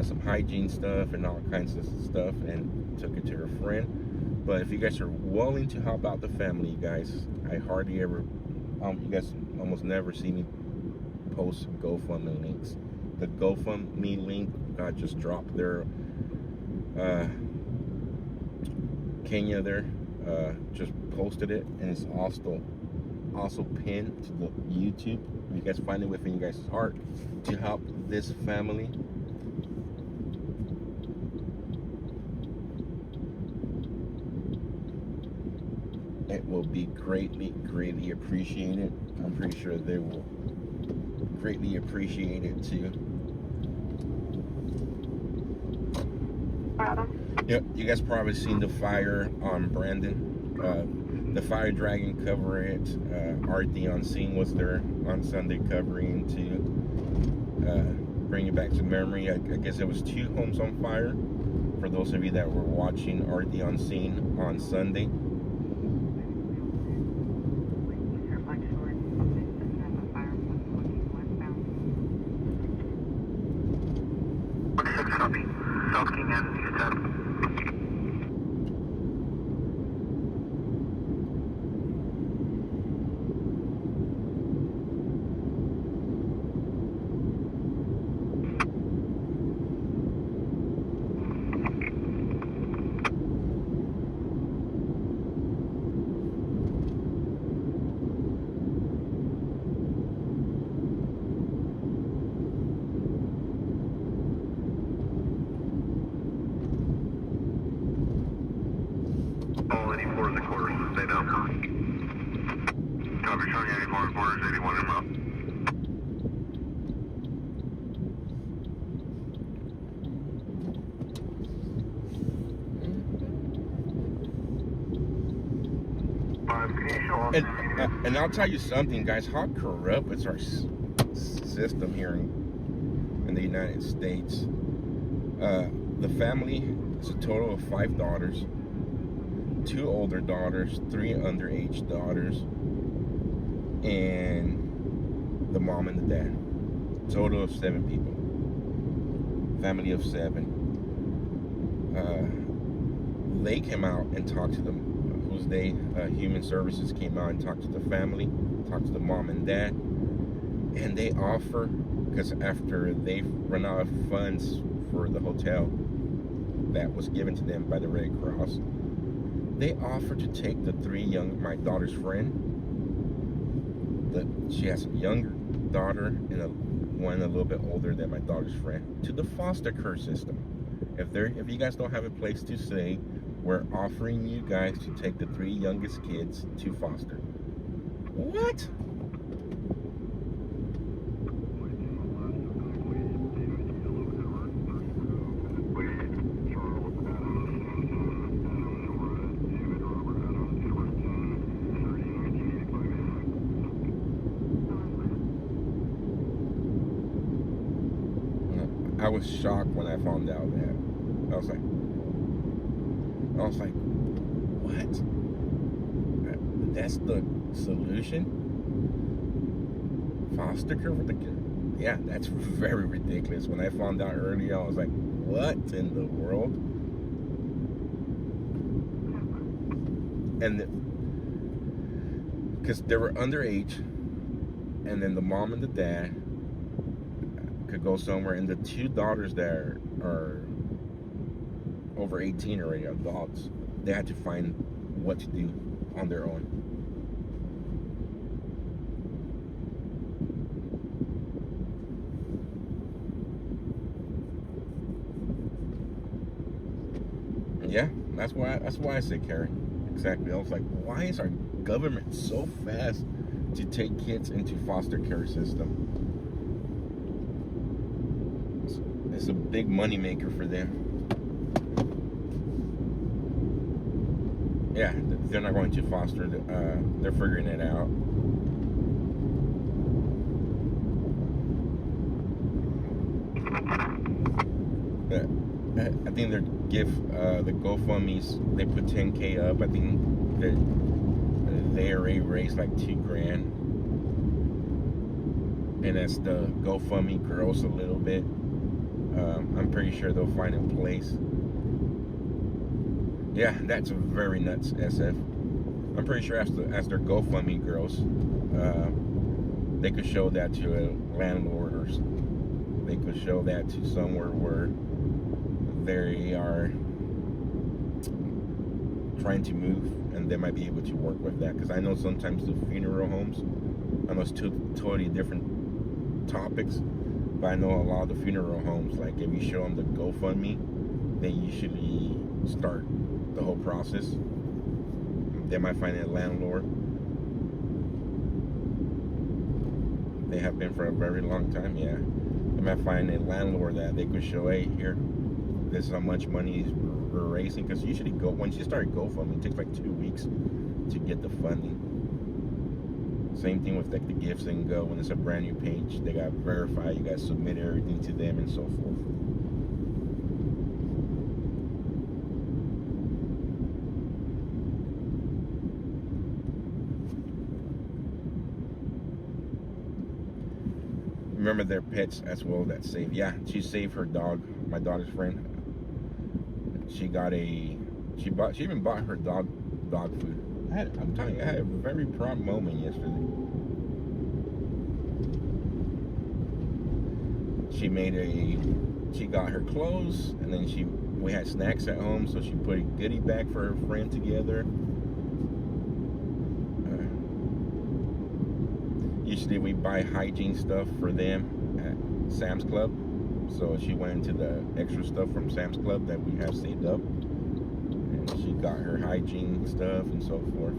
some hygiene stuff and all kinds of stuff, and took it to her friend. But if you guys are willing to help out the family, you guys, I hardly ever, you guys almost never see me post GoFundMe links. The GoFundMe link got just dropped there. Kenya there just posted it, and it's also pinned to the YouTube. You guys find it within your guys' heart to help this family. It will be greatly appreciated. I'm pretty sure they will greatly appreciate it too. Yep, you guys probably seen the fire on Brandon. The fire dragon cover it. RD on scene was there on Sunday covering to bring it back to memory. I guess it was 2 homes on fire. For those of you that were watching RD on scene on Sunday. South King and East 10. All 84 in the quarters, stay down. Copy, showing 84 in quarters, 81 in route. And I'll tell you something, guys, how corrupt is our system here in the United States. The family is a total of 5 daughters. 2 older daughters, 3 underage daughters, and the mom and the dad. Total of 7 people. Family of 7. They came out and talked to them. Who's they? Human Services came out and talked to the family, talked to the mom and dad, and they offer, because after they run out of funds for the hotel that was given to them by the Red Cross, they offered to take the 3 my daughter's friend. She has a younger daughter and one a little bit older than my daughter's friend, to the foster care system. If you guys don't have a place to stay, we're offering you guys to take the 3 youngest kids to foster. What? I was shocked when I found out that. I was like, what? That's the solution? Foster care for the kid? Yeah, that's very ridiculous. When I found out earlier, I was like, what in the world? And because they were underage, and then the mom and the dad could go somewhere, and the two daughters that are over 18 already, adults, they had to find what to do on their own. Yeah, that's why I say Carrie. Exactly. I was like, why is our government so fast to take kids into foster care system? It's a big money maker for them. Yeah, they're not going to foster. They're figuring it out. I think their gift, the GoFundMe's, they put 10K up. I think they already raised like $2,000, and as the GoFundMe grows a little bit, I'm pretty sure they'll find a place. Yeah, that's very nuts, SF. I'm pretty sure as their GoFundMe grows, they could show that to a landlord, or they could show that to somewhere where they are trying to move, and they might be able to work with that. Because I know sometimes the funeral homes, I know it's two totally different topics, but I know a lot of the funeral homes, like if you show them the GoFundMe, they usually start the whole process. They might find a landlord. They have been for a very long time. Yeah, they might find a landlord that they could show, hey, here, this is how much money we're raising. Because usually once you start GoFundMe, it takes like 2 weeks to get the funding. Same thing with like the Gifts and Go. When it's a brand new page, they got to verify, you got to submit everything to them, and so forth. Remember their pets as well that saved. Yeah, she saved her dog, my daughter's friend. She even bought her dog food. I'm telling you, I had a very proud moment yesterday. She got her clothes, and then we had snacks at home, so she put a goodie bag for her friend together. Usually we buy hygiene stuff for them at Sam's Club. So she went into the extra stuff from Sam's Club that we have saved up. And she got her hygiene stuff and so forth.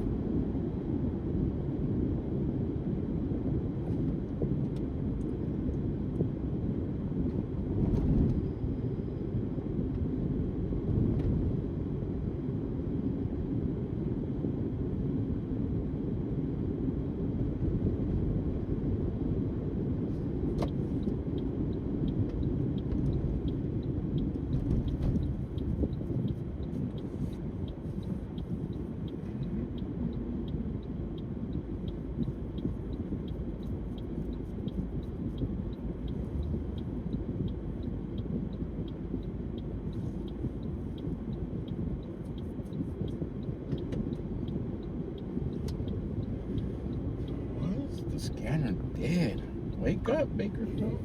The scanner dead. Wake up, Bakersfield.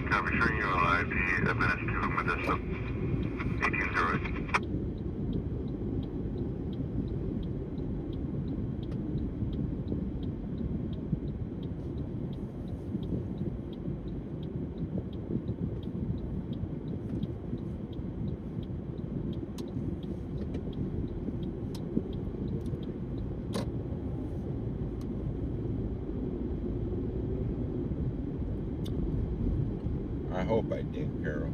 Copy, showing you on IP FNS2 Modesto 1808. 1808. hope I did, Carol.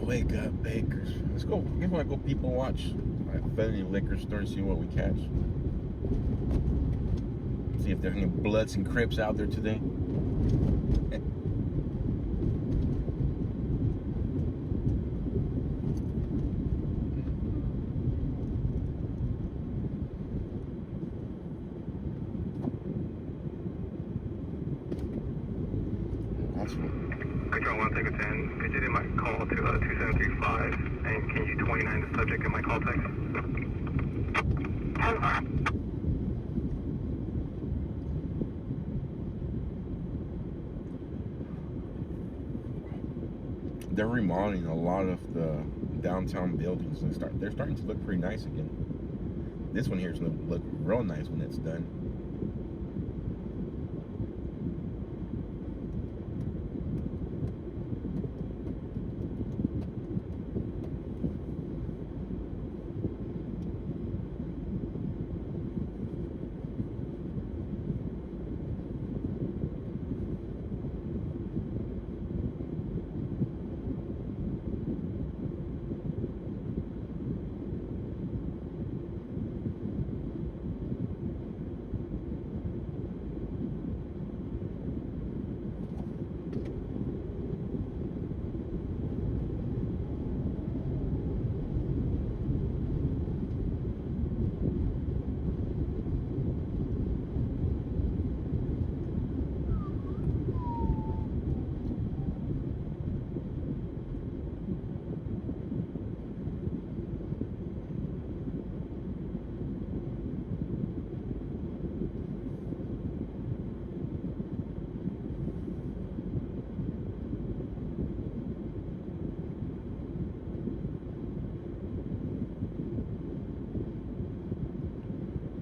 Wake up, bakers. Let's go. You want to go people watch Infinity Liquor Store and see what we catch. See if there's any Bloods and Crips out there today. That's what. Control 1, take a 10. Could you do my call to 2735? And can you 29 the subject in my call text? 10-5. They're remodeling a lot of the downtown buildings and they're starting to look pretty nice again. This one here is going to look real nice when it's done.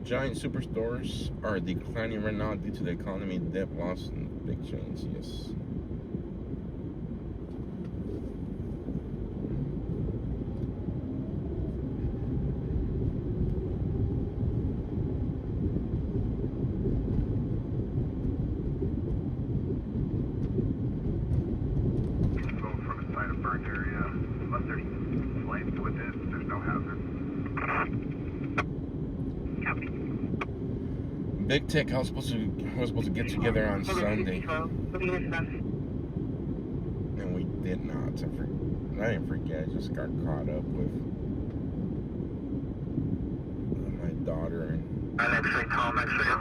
Giant superstores are declining right now due to the economy, debt loss, and big chains. Yes. Going from a site of burned area. Unless there's flames with it, there's no hazard. Copy. Big Tech, I was supposed to get together on Sunday, and we did not. I didn't forget. I just got caught up with my daughter, and X-ray, Tom, X-ray,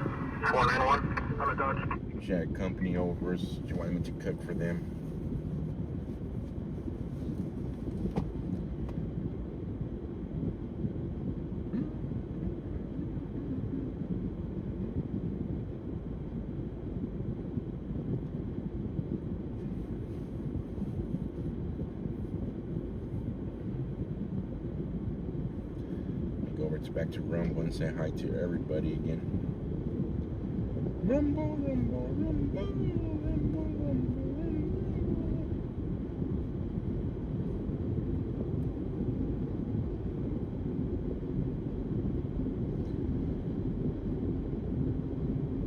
491 on the Dodge. she had company over. She wanted me to cook for them. It's back to Rumble and say hi to everybody again. Rumble, rumble, rumble, rumble, rumble, rumble.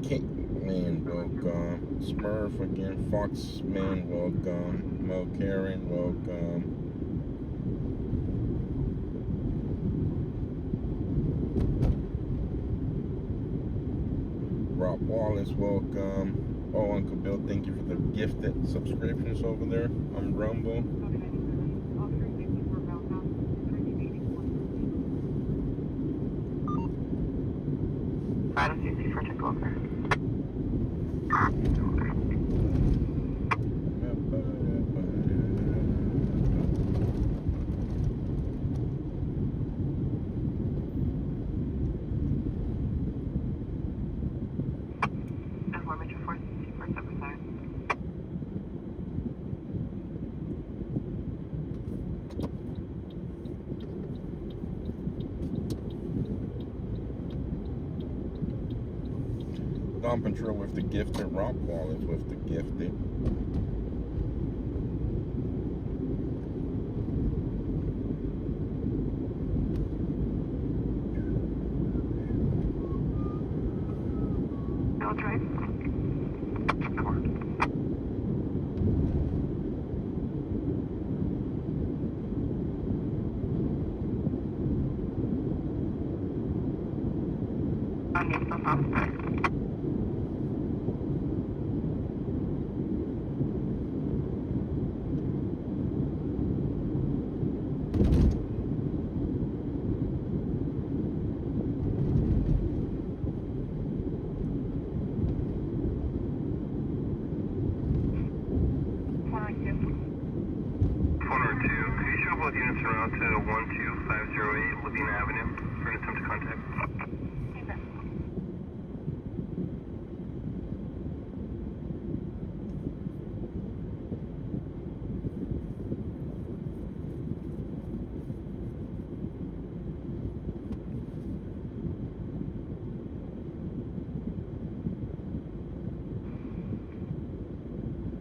Caitlin, welcome. Smurf again. Foxman, welcome. Mo Karen, welcome. Rob Wallace, welcome. Oh, Uncle Bill, thank you for the gifted subscriptions over there on Rumble. Right, easy for to go over. Dom Patrol with the gifted. Rob Wallace with the gifted. No drive. I need some hospital. Both units are out to 12508 Levine Avenue for an attempt to contact.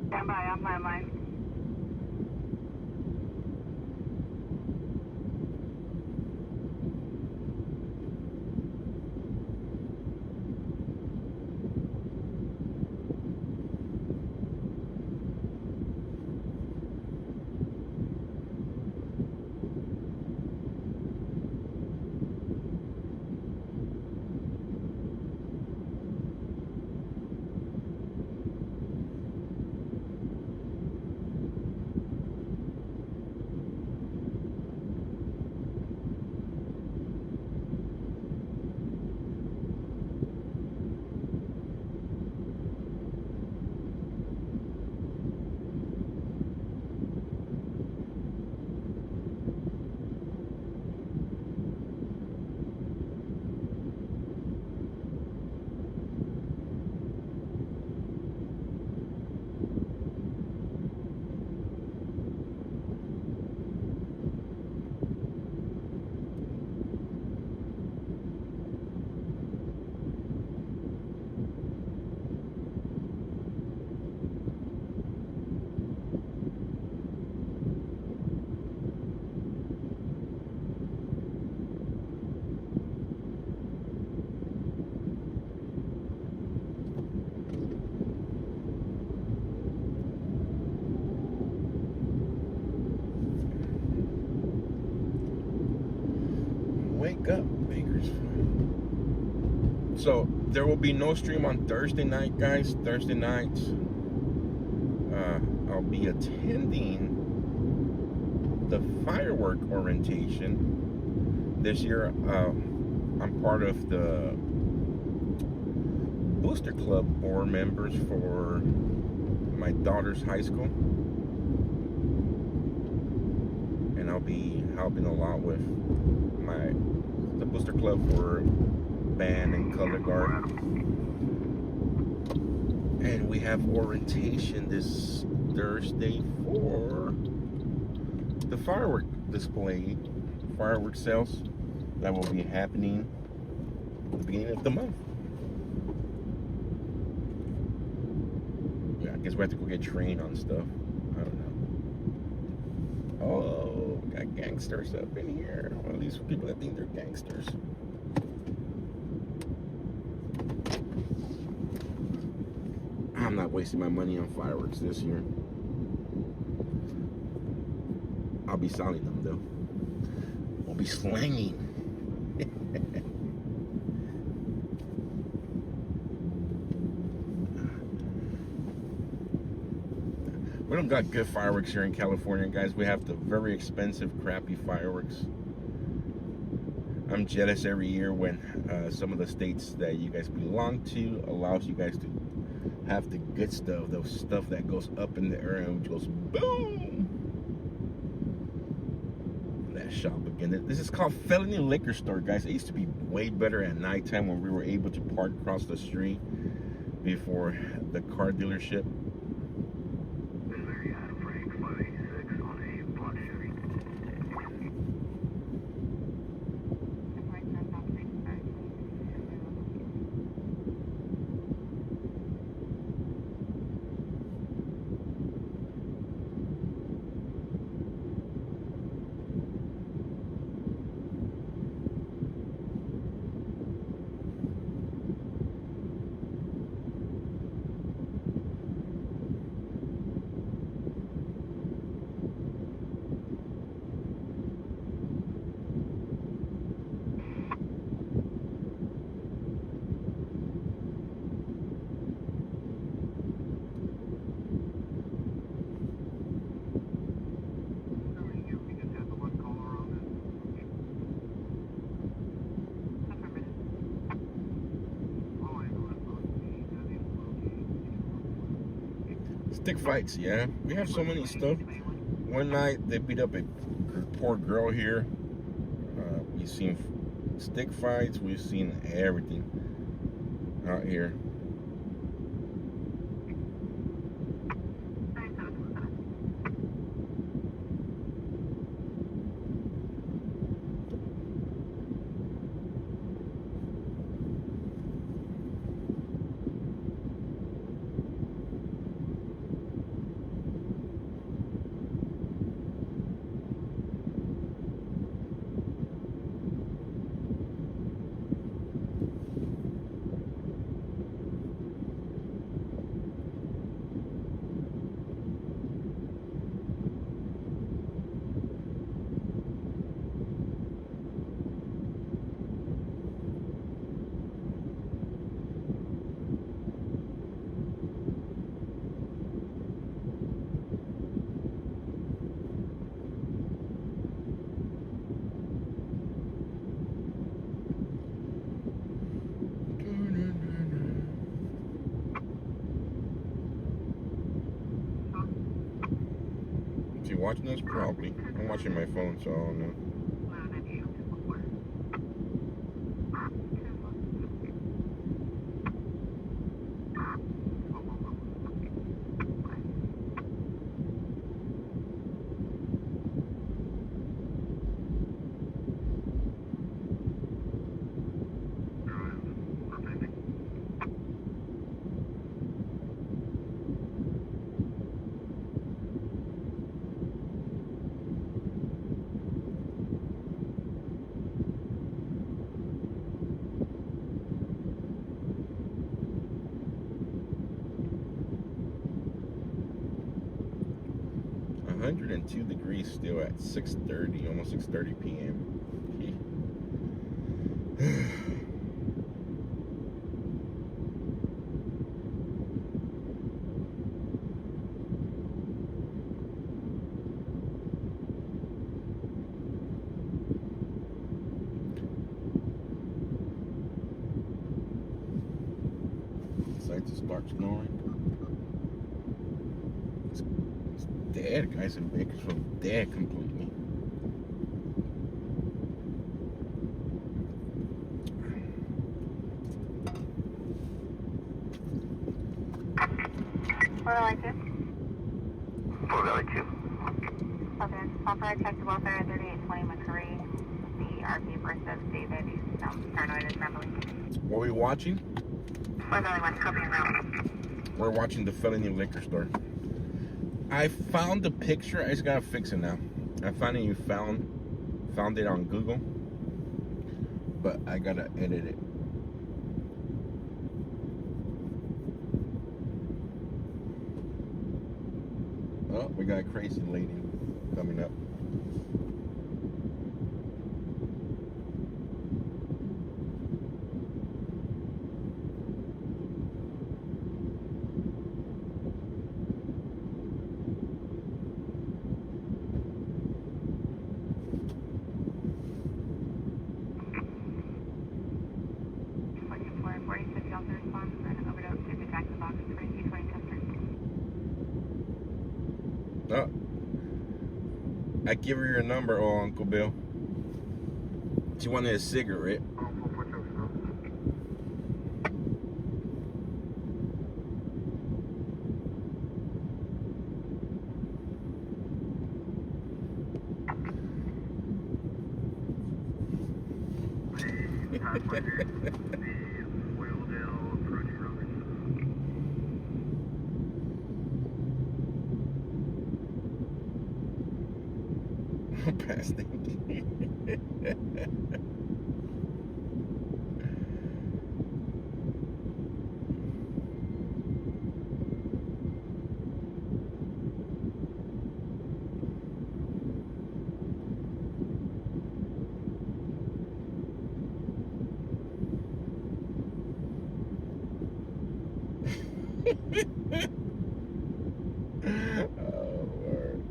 Stand by on my line. Wake up, Bakersfield. So there will be no stream on Thursday night, guys. Thursday nights, I'll be attending the firework orientation. This year, I'm part of the Booster Club board members for my daughter's high school. And I'll be helping a lot with the Booster Club for band and color guard. And we have orientation this Thursday for the firework display, firework sales that will be happening at the beginning of the month. Yeah, I guess we have to go get trained on stuff. I don't know. Oh, we got gangsters up in here. Or at least people that think they're gangsters. I'm not wasting my money on fireworks this year. I'll be selling them though. We'll be slanging. We don't got good fireworks here in California, guys. We have the very expensive, crappy fireworks. I'm jealous every year when some of the states that you guys belong to allows you guys to have the good stuff, the stuff that goes up in the air and goes boom. That shop again. This is called Felony Liquor Store, guys. It used to be way better at nighttime when we were able to park across the street before the car dealership. Stick fights, yeah. We have so many stuff. One night they beat up a poor girl here. We've seen stick fights. We've seen everything out here. Is he watching this? Probably. I'm watching my phone, so I don't know. It's 102 degrees still at 6:30, almost 6:30 p.m. Decides to start snoring. It's dead, guys, in Bakersfield. Dead completely. Where are you? 492. Okay. Offer Detective Welfare 3820 McCurry. The RP first of David. He's paranoid and trembling. What are we watching? We're the only one copying route. We're watching the Felony Liquor Store. I found the picture. I just gotta fix it now. I finally found it on Google, but I gotta edit it. Oh, we got a crazy lady coming up. Oh, I give her your number, Uncle Bill. She wanted a cigarette. Past it. Oh, Lord.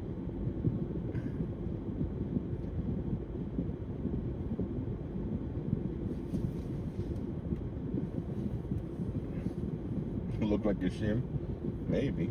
Look like a shim? Maybe.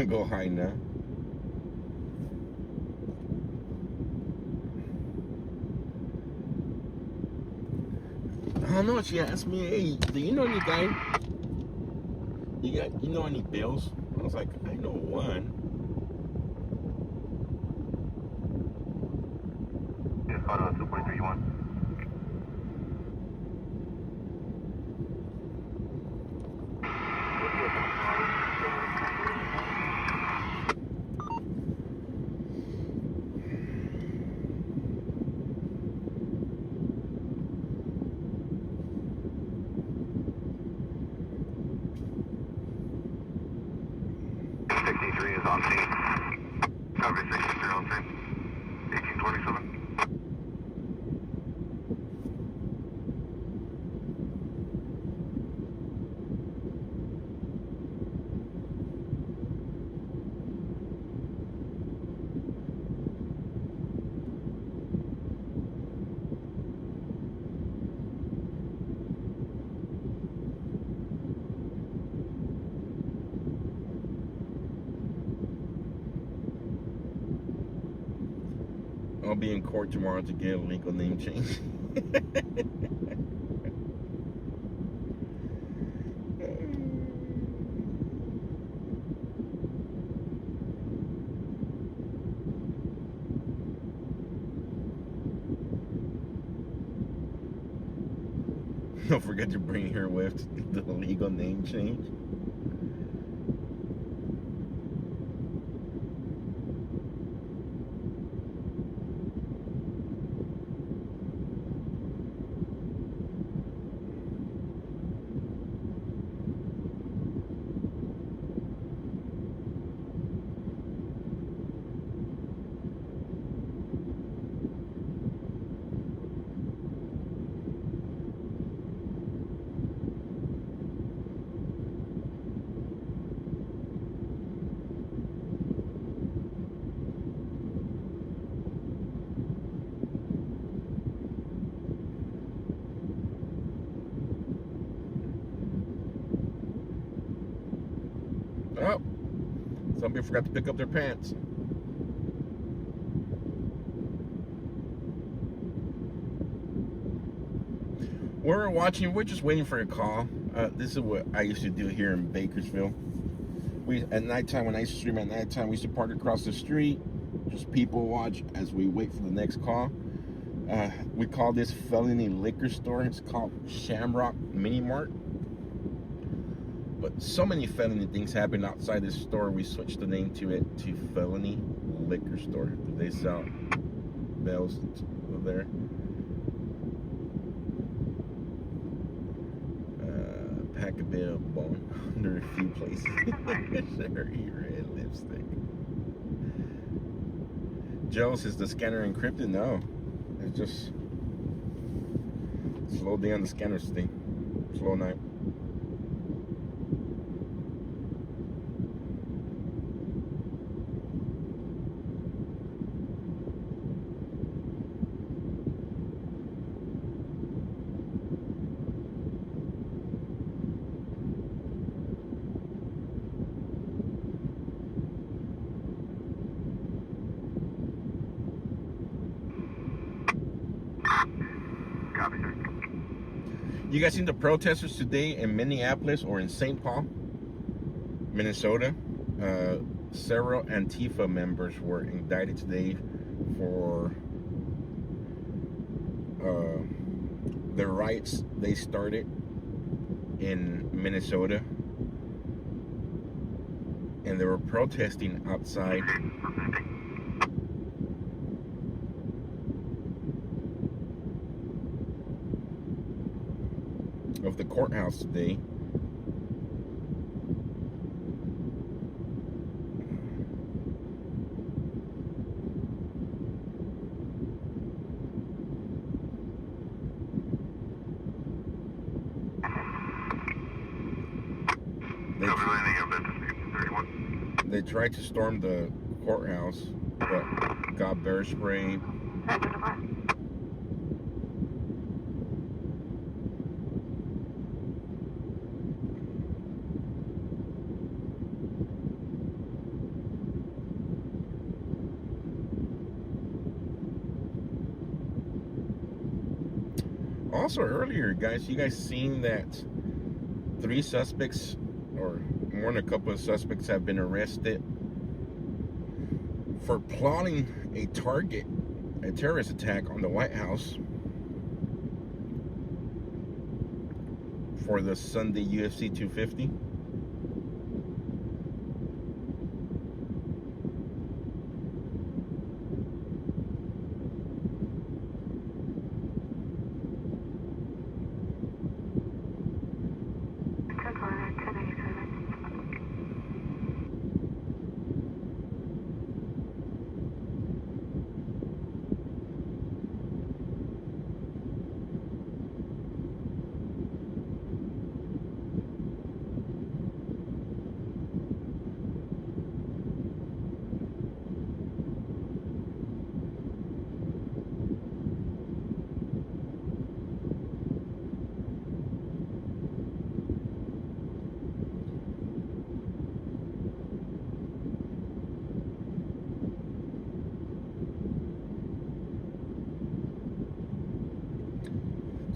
Go high now. I don't know. She asked me, "Hey, do you know any guy? You know any bills?" I was like, "I know one." Yeah, 2.3 63 is on scene. Coverage 63 on scene. 1827. I'll be in court tomorrow to get a legal name change. Don't forget to bring her with the legal name change. Oh, somebody forgot to pick up their pants. We're just waiting for a call. This is what I used to do here in Bakersfield. At nighttime, when I used to stream at nighttime, we used to park across the street, just people watch as we wait for the next call. We call this felony liquor store. It's called Shamrock Mini Mart. But so many felony things happen outside this store, we switched the name to it to Felony Liquor Store. They sell bells over there. pack a bit of bone under a few places. Cherry red lipstick. Joe says the scanner encrypted. No, it's just slow day on the scanner thing. Slow night. Copy, sir. You guys seen the protesters today in Minneapolis or in St. Paul, Minnesota? Several Antifa members were indicted today for the riots they started in Minnesota, and they were protesting outside of the courthouse today. They tried to storm the courthouse, but got bear spray. Also earlier, guys, you guys seen that 3 suspects, or more than a couple of suspects, have been arrested for plotting a terrorist attack on the White House for the Sunday UFC 250.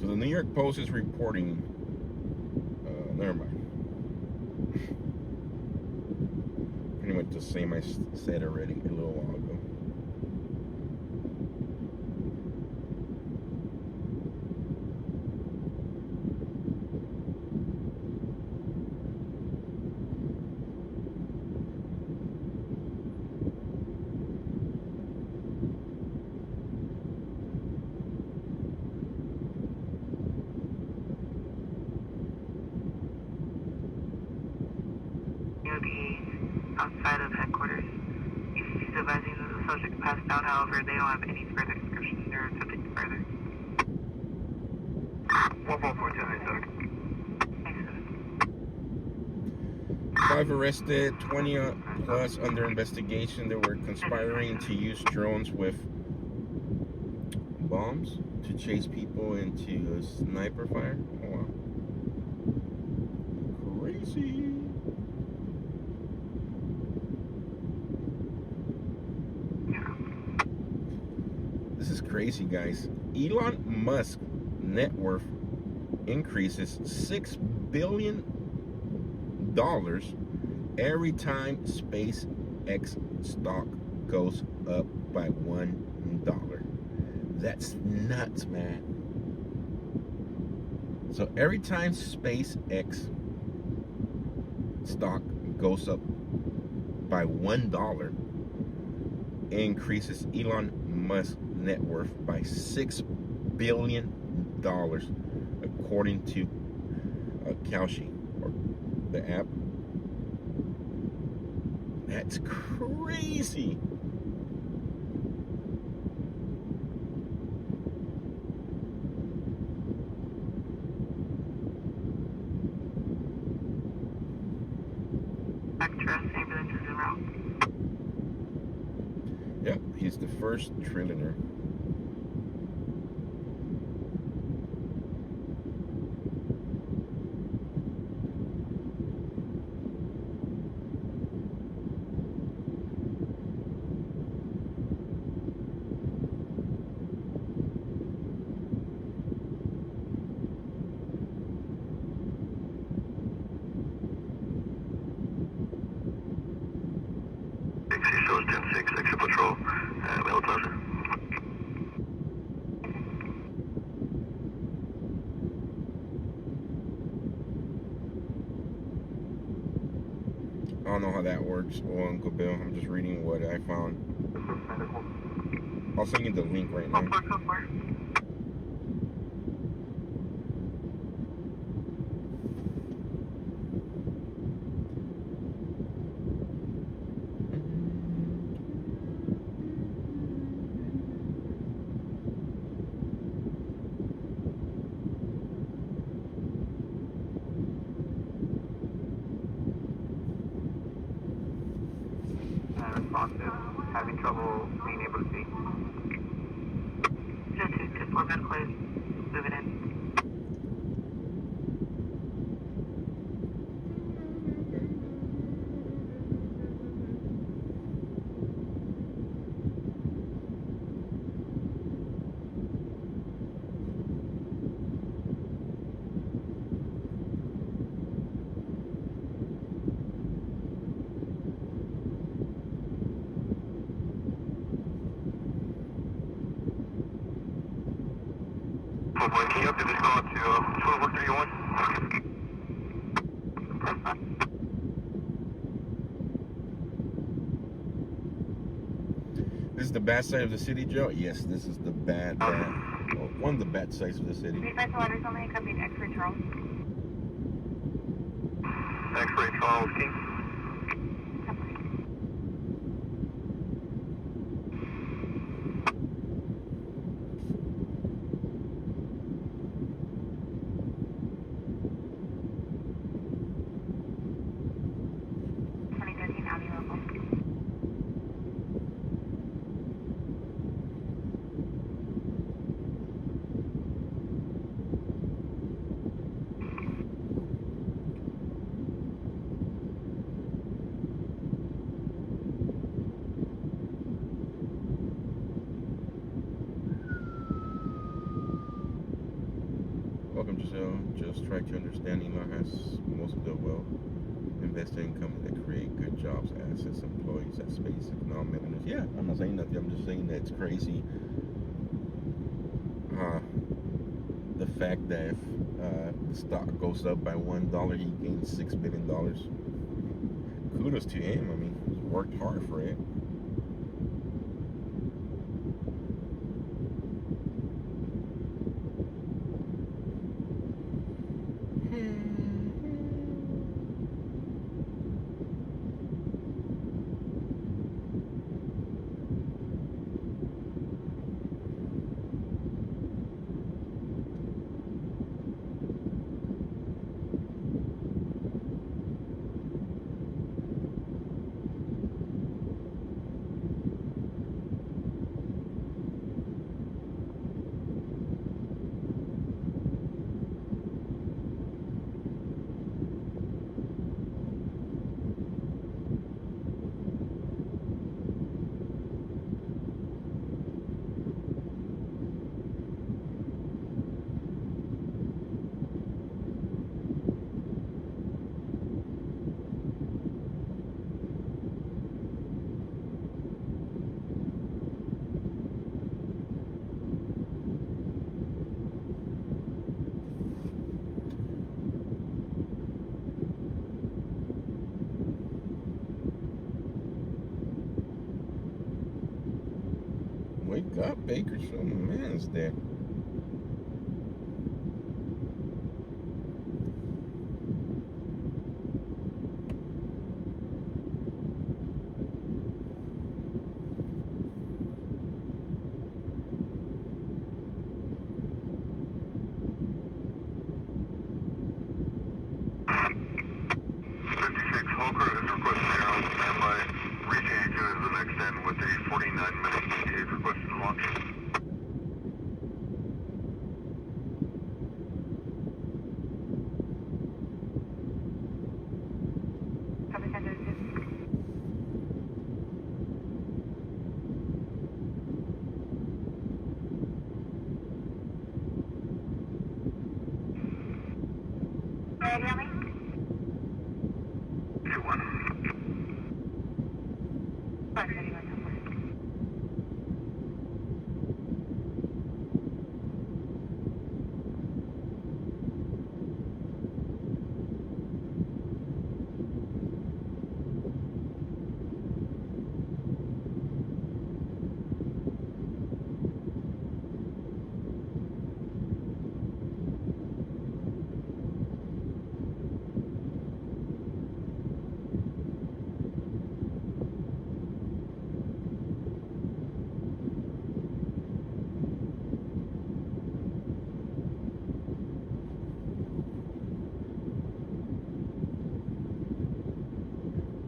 So the New York Post is reporting, never mind. Pretty much the same I said already a little while ago. Outside of headquarters. UCC is advising that the subject passed out, however, they don't have any further description. They're attempting further. 14427. 5 arrested, 20 plus under investigation. They were conspiring to use drones with bombs to chase people into a sniper fire. Oh, wow. Crazy. This is crazy, guys. Elon Musk net worth increases $6 billion every time SpaceX stock goes up by $1. That's nuts, man. So every time SpaceX stock goes up by $1, it increases Elon Musk's net worth by $6 billion, according to Kaushi. the app. That's crazy. Extra ambulance is en route. Yep, he's the first trillionaire. Shows 10-6, extra patrol, mail closer. I don't know how that works, Uncle Bill. I'm just reading what I found. I'll send you the link right now. Responsive, having trouble being able to see. Just 2-4 medical is moving in. Can you update this call to 1231? This is the bad side of the city, Joe? Yes, this is the bad, one of the bad sides of the city. Waters only coming X-ray Charles. X-ray Charles King. Welcome, Giselle. Just try to understand Elon has most of the wealth invested in companies that create good jobs, assets, employees at space, economic millionaires. Yeah, I'm not saying nothing. I'm just saying that it's crazy. The fact that if the stock goes up by $1, he gains $6 billion. Kudos to him. I mean, he's worked hard for it. Wake up, Bakersfield. Man's there.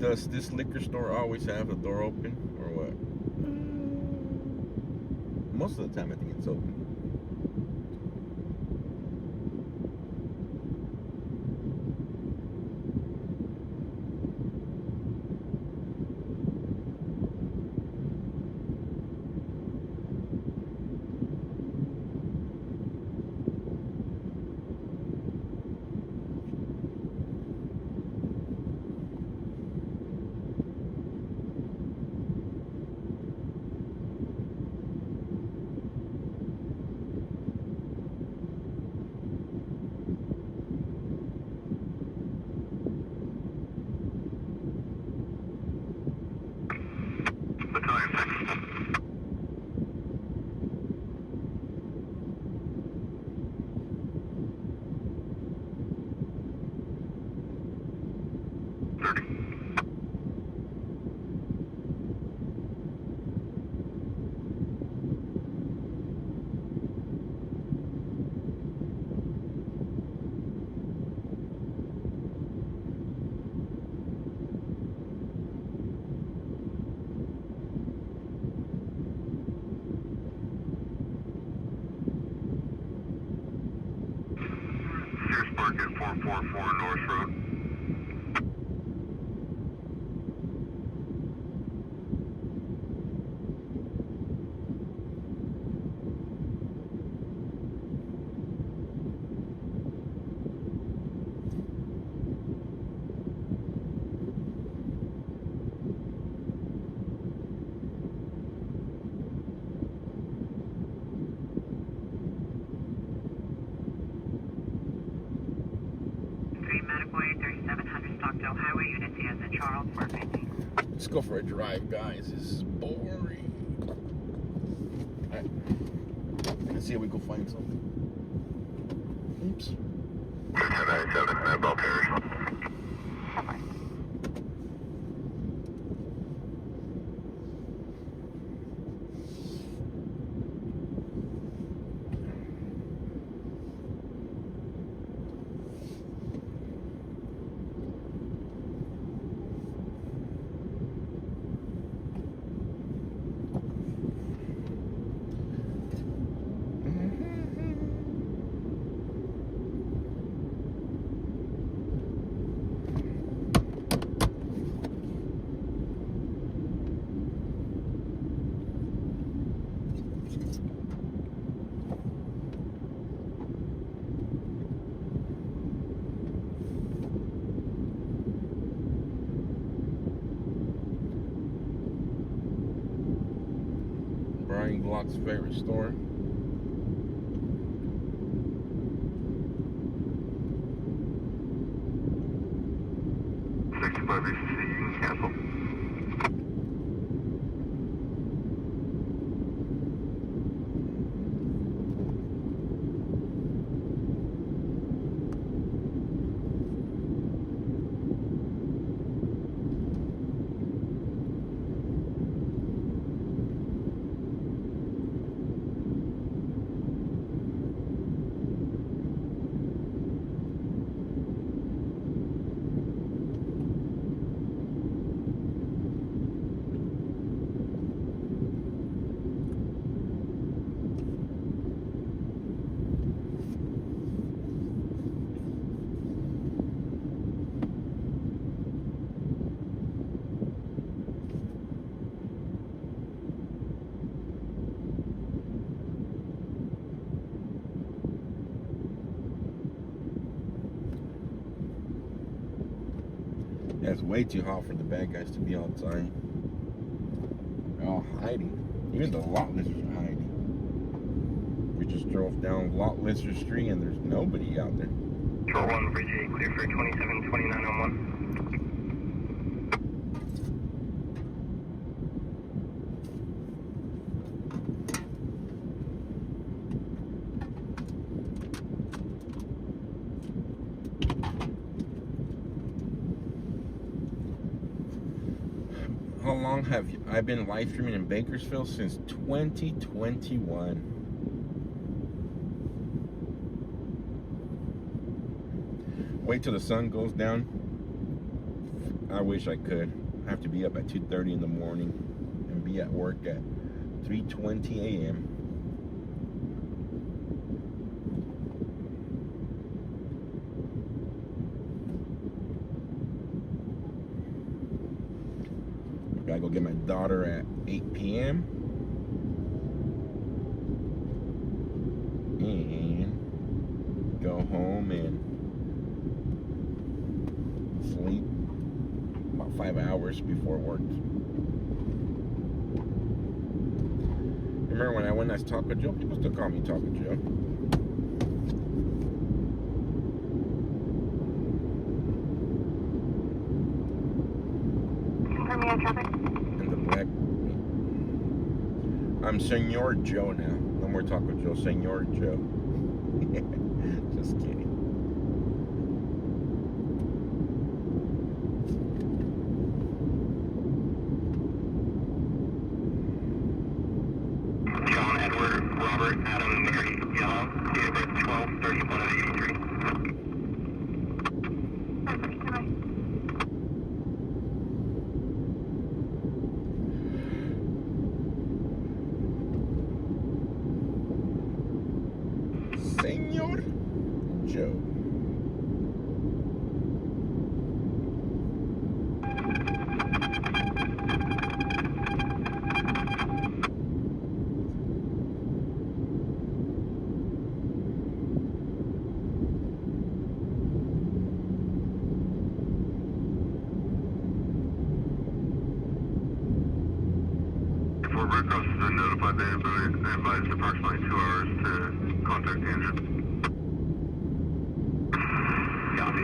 Does this liquor store always have a door open, or what? Most of the time, I think it's open. Sears Park at 444 North Road. Highway Unit as in Charles Murphy. Let's go for a drive, guys. This is boring. Alright. Let's see if we can find something. Oops. 1097, Bell Parish. Brian Glock's favorite store. Cancel. Yeah, it's way too hot for the bad guys to be outside. They're all hiding. Even the lot lizards are hiding. We just drove down Lot Lizard Street and there's nobody out there. Control 1, Bridge 8, clear for 2729 on 1. How long have I been live streaming in Bakersfield? Since 2021. Wait till the sun goes down. I wish I could. I have to be up at 2:30 in the morning and be at work at 3:20 a.m. Gotta go get my daughter at 8 p.m. and go home and sleep about 5 hours before work. Remember when I went as Taco Joe? People still call me Taco Joe. And the black. I'm Senor Joe now. No more Taco Joe. Senor Joe. Just kidding. John, Edward, Robert, Adam, Mary, Yellow, date of birth 12/31/83. Senor Joe. Before break officers are notified, they advise approximately 2 hours to contact the engine. Copy.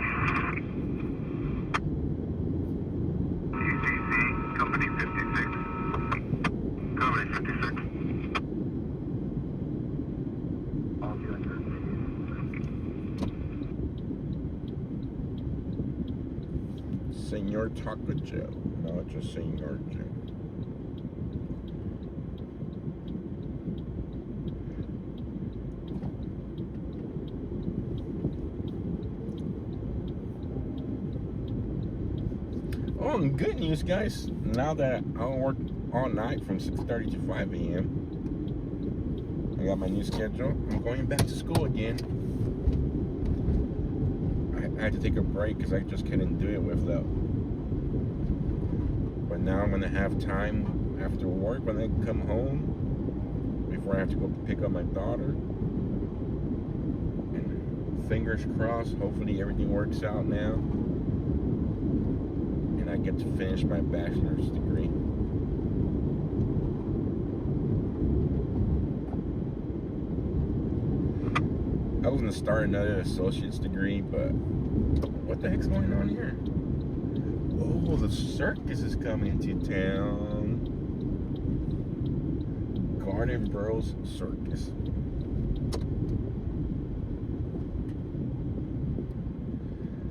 UCC, Company 56. Company 56. All cylinders. Senor Taco Joe. No, just Senor Joe. Oh, and good news, guys. Now that I'll work all night from 6:30 to 5 a.m. I got my new schedule. I'm going back to school again. I had to take a break because I just couldn't do it without. But now I'm going to have time after work when I come home, before I have to go pick up my daughter. And fingers crossed, hopefully everything works out now. I get to finish my bachelor's degree. I was gonna start another associate's degree, but what the heck's going on here? Oh, the circus is coming to town. Garden Bros Circus.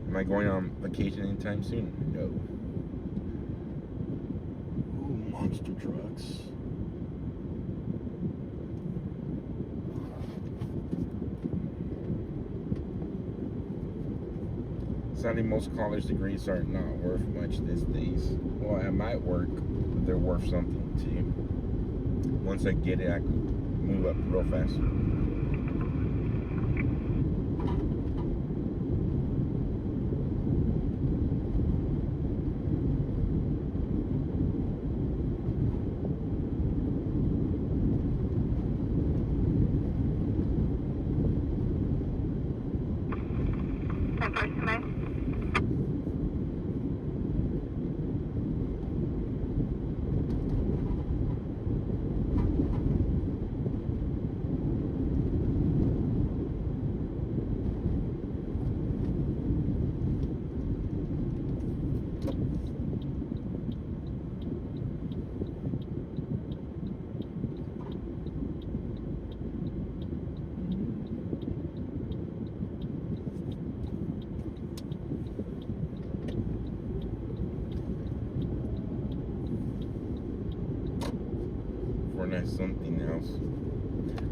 Am I going on vacation anytime soon? No. Monster trucks. Sadly, most college degrees are not worth much these days. Well, I might work, but they're worth something too. Once I get it, I can move up real fast. Something else.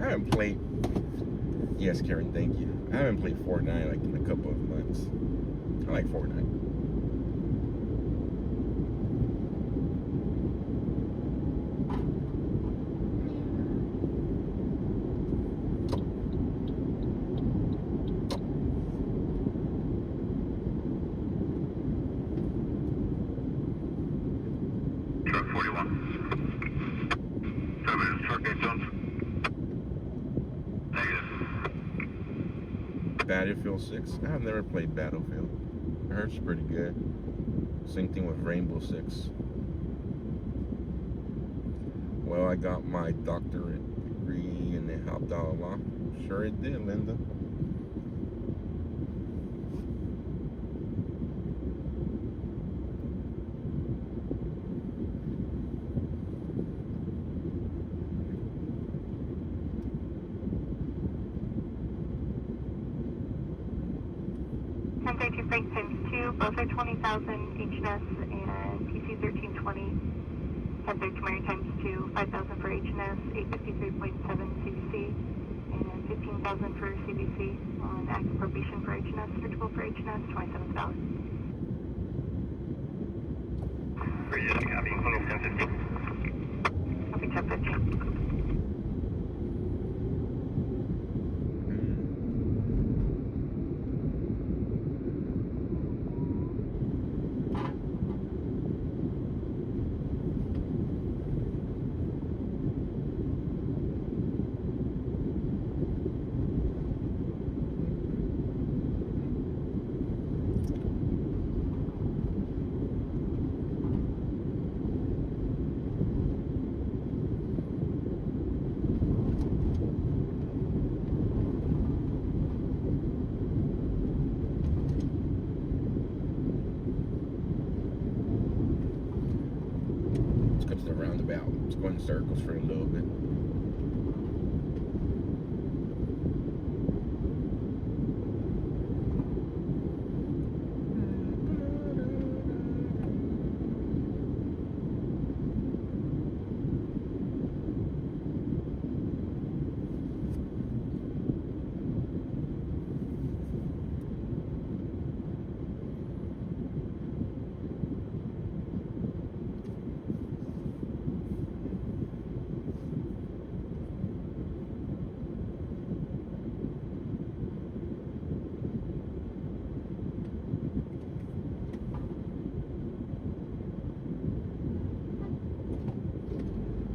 I haven't played. Yes, Karen, thank you. I haven't played Fortnite like in a couple of months. I like Fortnite. Battlefield 6. I've never played Battlefield. I heard it's pretty good. Same thing with Rainbow Six. Well, I got my doctorate degree and it helped out a lot. Sure it did, Linda. Frank times 2, both are 20,000 HNS and PC 1320. 1032 Mary times 2, 5,000 for HNS, 853.7 CBC, and 15,000 for CBC on active probation for HNS, searchable for HNS, 27,000. For you, copy, 1050. Copy 1050. Let's go to the roundabout. Let's go in circles for a little bit.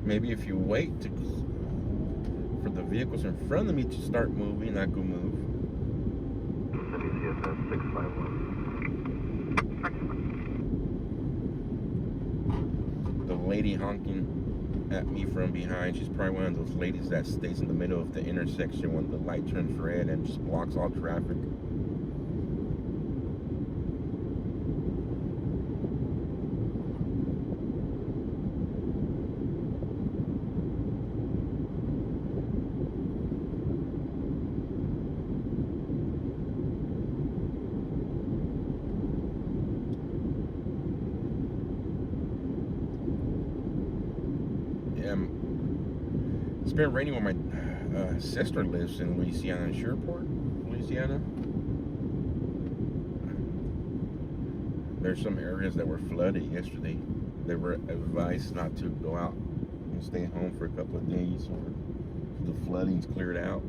Maybe if you wait for the vehicles in front of me to start moving, I could move. WCSS 651. The lady honking at me from behind, she's probably one of those ladies that stays in the middle of the intersection when the light turns red and just blocks all traffic. It's been raining where my sister lives in Louisiana, in Shreveport, Louisiana. There's some areas that were flooded yesterday. They were advised not to go out and stay home for a couple of days or the flooding's cleared out.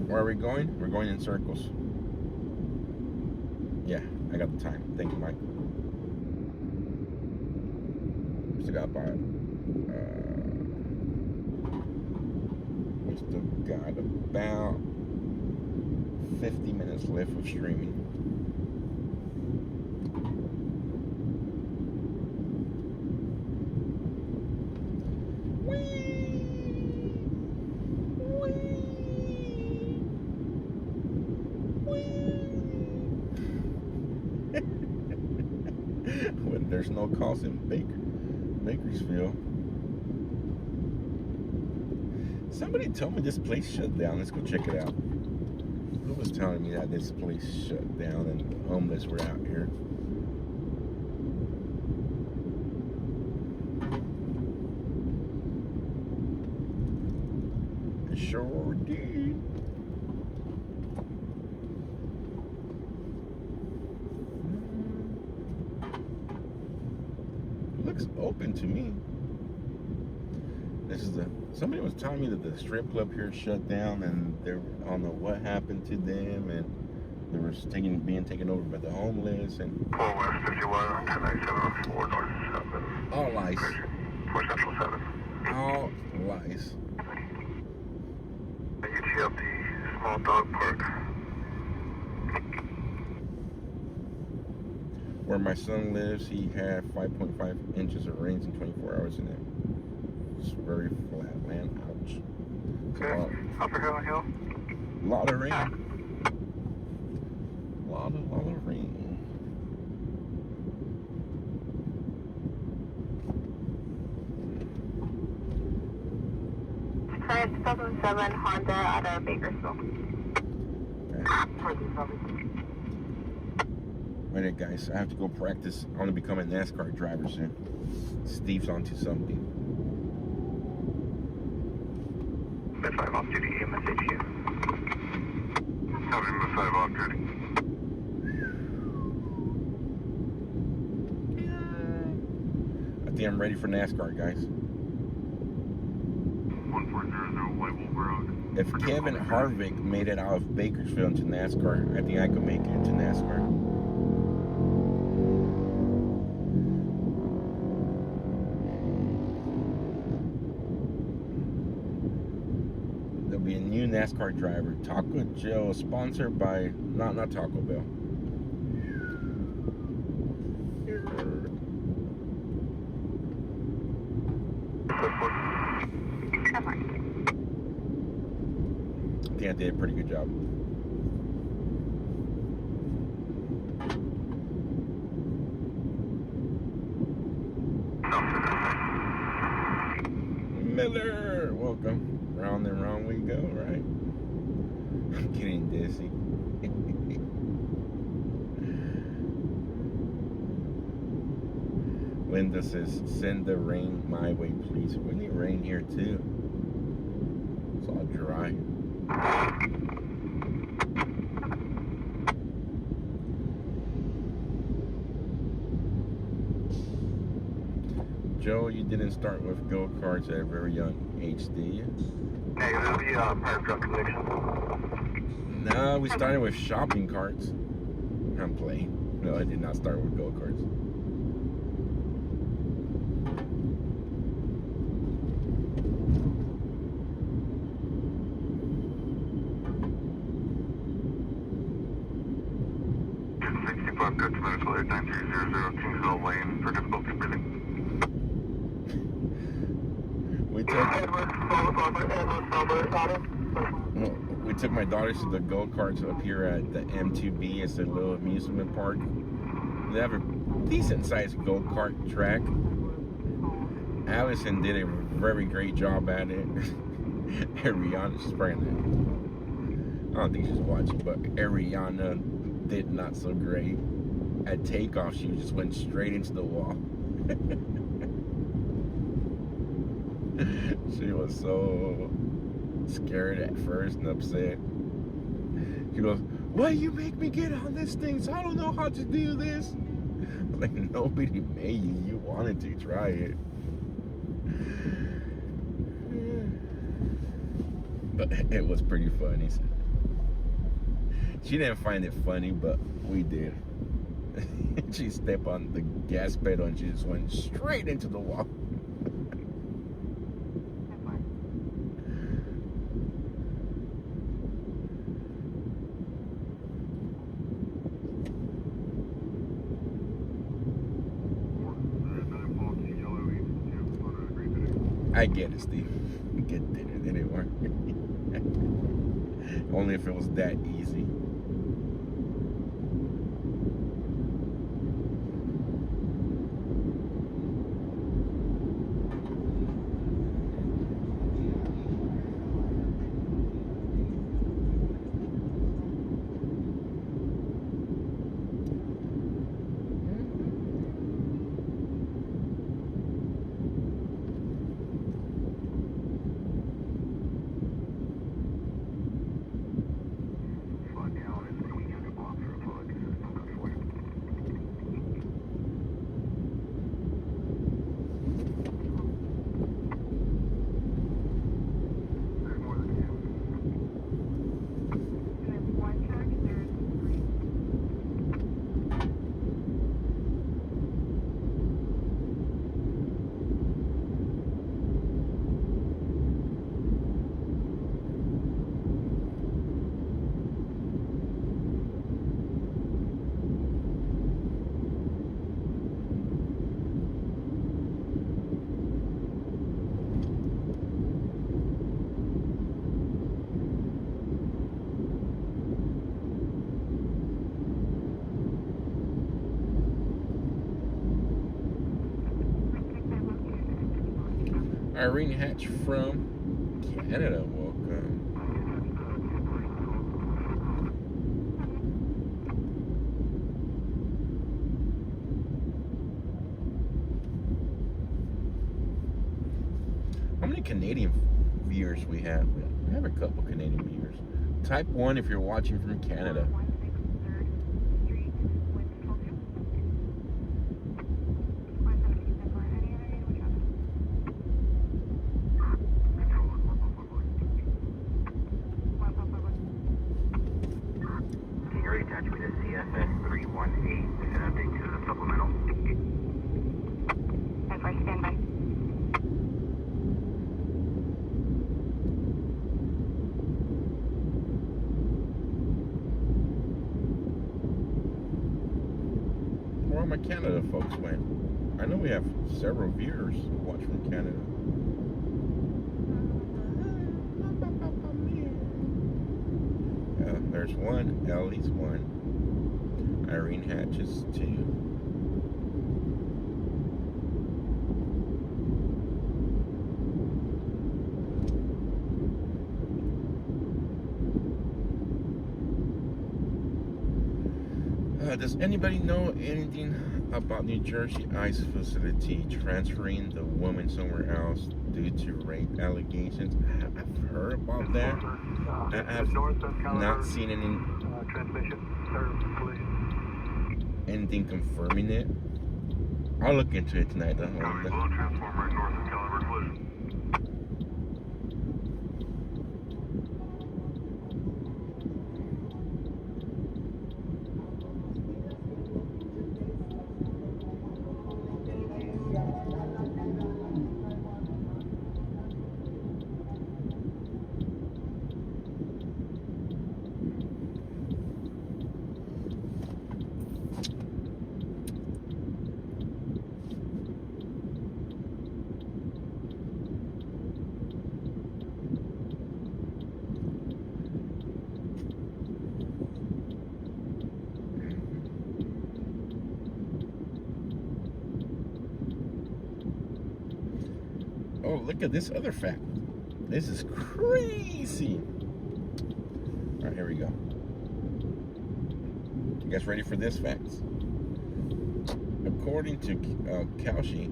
Where are we going? We're going in circles. Yeah, I got the time. Thank you, Mike. Still got about we still got about 50 minutes left of streaming. When there's no calls in Bakersfield. Somebody told me this place shut down. Let's go check it out. Who was telling me that this place shut down and homeless were out here? It sure did. Looks open to me. This is somebody was telling me that the strip club here shut down and they don't know what happened to them, and They were being taken over by the homeless and 4 West 51, 1097, 4 North 7. all lies. 4 Central 7. All lies. UT up the small dog park. Where my son lives, he had 5.5 inches of rain in 24 hours in it. It's very flat land. Ouch. Okay. Upper Hill Hill. A lot of rain. Lot of rain. Sorry, 2007 Honda out of Bakersfield. Alright guys, I have to go practice. I want to become a NASCAR driver soon. Steve's onto something. Mid 5 off duty, MSHU. Copy, Mid 5 off duty. I think I'm ready for NASCAR, guys. 1400 White Wolf Road. If Kevin Harvick made it out of Bakersfield into NASCAR, I think I could make it into NASCAR. There'll be a new NASCAR driver, Taco Joe, sponsored by not Taco Bell. I think I did a pretty good job. Miller, welcome. Round and round we go, right? I'm getting dizzy. Linda says, send the rain my way, please. We need rain here too. It's all dry. Joe, you didn't start with go-karts at a very young age, did you? Negative, the prior drug conviction. No, we started with shopping carts. I'm playing. No, I did not start with go-karts. Good to medical aid 9300 Kingsville Lane for difficulty breathing. We took my daughters to the go-karts up here at the M2B. It's a little amusement park. They have a decent-sized go-kart track. Allison did a very great job at it. Ariana, she's probably not, I don't think she's watching, but Ariana did not so great. At takeoff, she just went straight into the wall. She was so scared at first and upset. She goes, why you make me get on this thing? So I don't know how to do this. Like, nobody made you. You wanted to try it. But it was pretty funny. She didn't find it funny, but we did. She stepped on the gas pedal and she just went straight into the wall. I get it, Steve. Get it. It didn't work. Only if it was that easy. Irene Hatch from Canada, welcome. How many Canadian viewers we have? We have a couple Canadian viewers. Type 1 if you're watching from Canada. Where all my Canada folks went. I know we have several viewers who watch from Canada. There's one. Ellie's one. Irene Hatch is two. Does anybody know anything about New Jersey ICE facility transferring the woman somewhere else due to rape allegations? I've heard about that. I have not seen any anything confirming it. I'll look into it tonight though. Oh, look at this other fact. This is crazy. All right, here we go. You guys ready for this fact? According to Kalshi,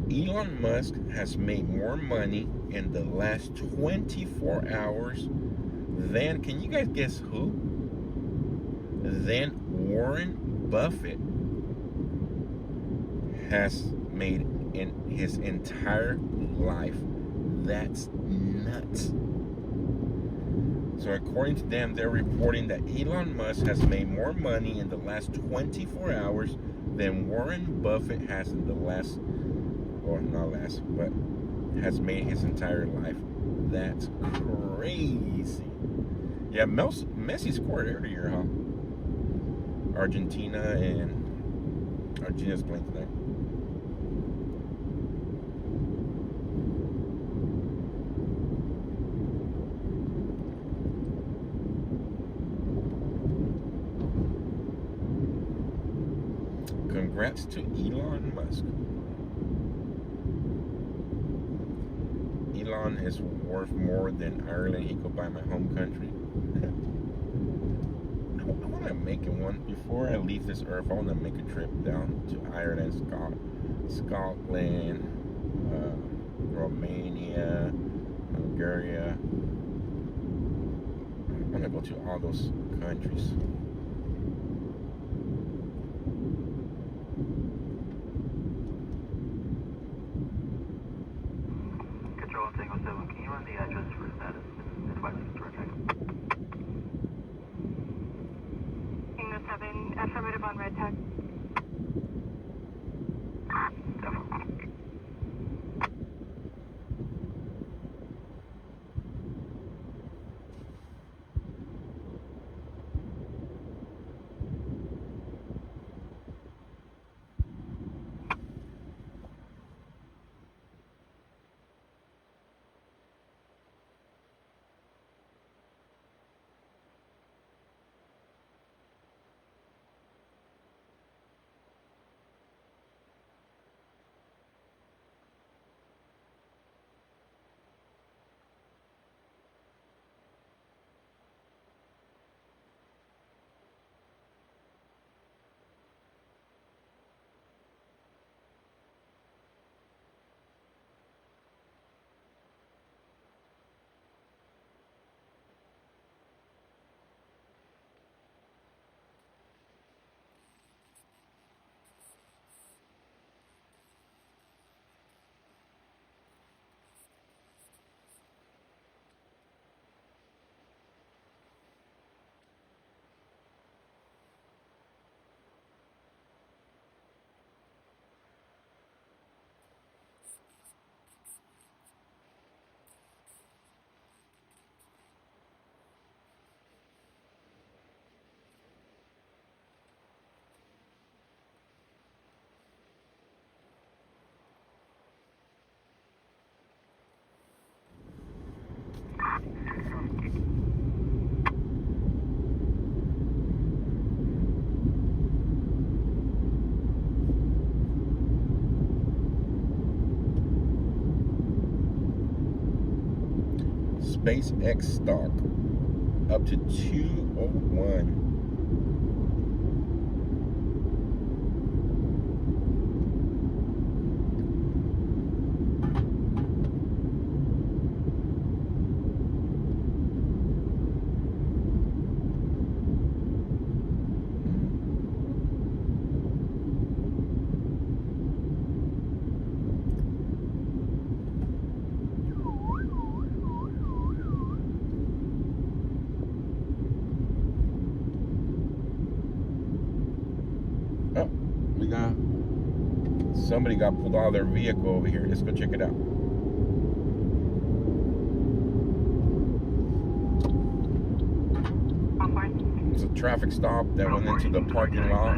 Elon Musk has made more money in the last 24 hours than, can you guys guess who? Than Warren Buffett has made in his entire life. That's nuts. So according to them, they're reporting that Elon Musk has made more money in the last 24 hours than Warren Buffett has in the last, or not last, but has made his entire life. That's crazy. Yeah, Messi scored earlier, huh? Argentina's playing tonight. Congrats to Elon Musk. Elon is worth more than Ireland. He could buy my home country. I want to make one before I leave this earth. I want to make a trip down to Ireland, Scotland, Romania, Bulgaria. I want to go to all those countries. Control Tango 7, can you run the address for status? Advising to check. Tango 7, affirmative on red tag. Definitely. SpaceX stock up to 201. Oh, we got somebody got pulled out of their vehicle over here. Let's go check it out. It's a traffic stop that went into the parking lot.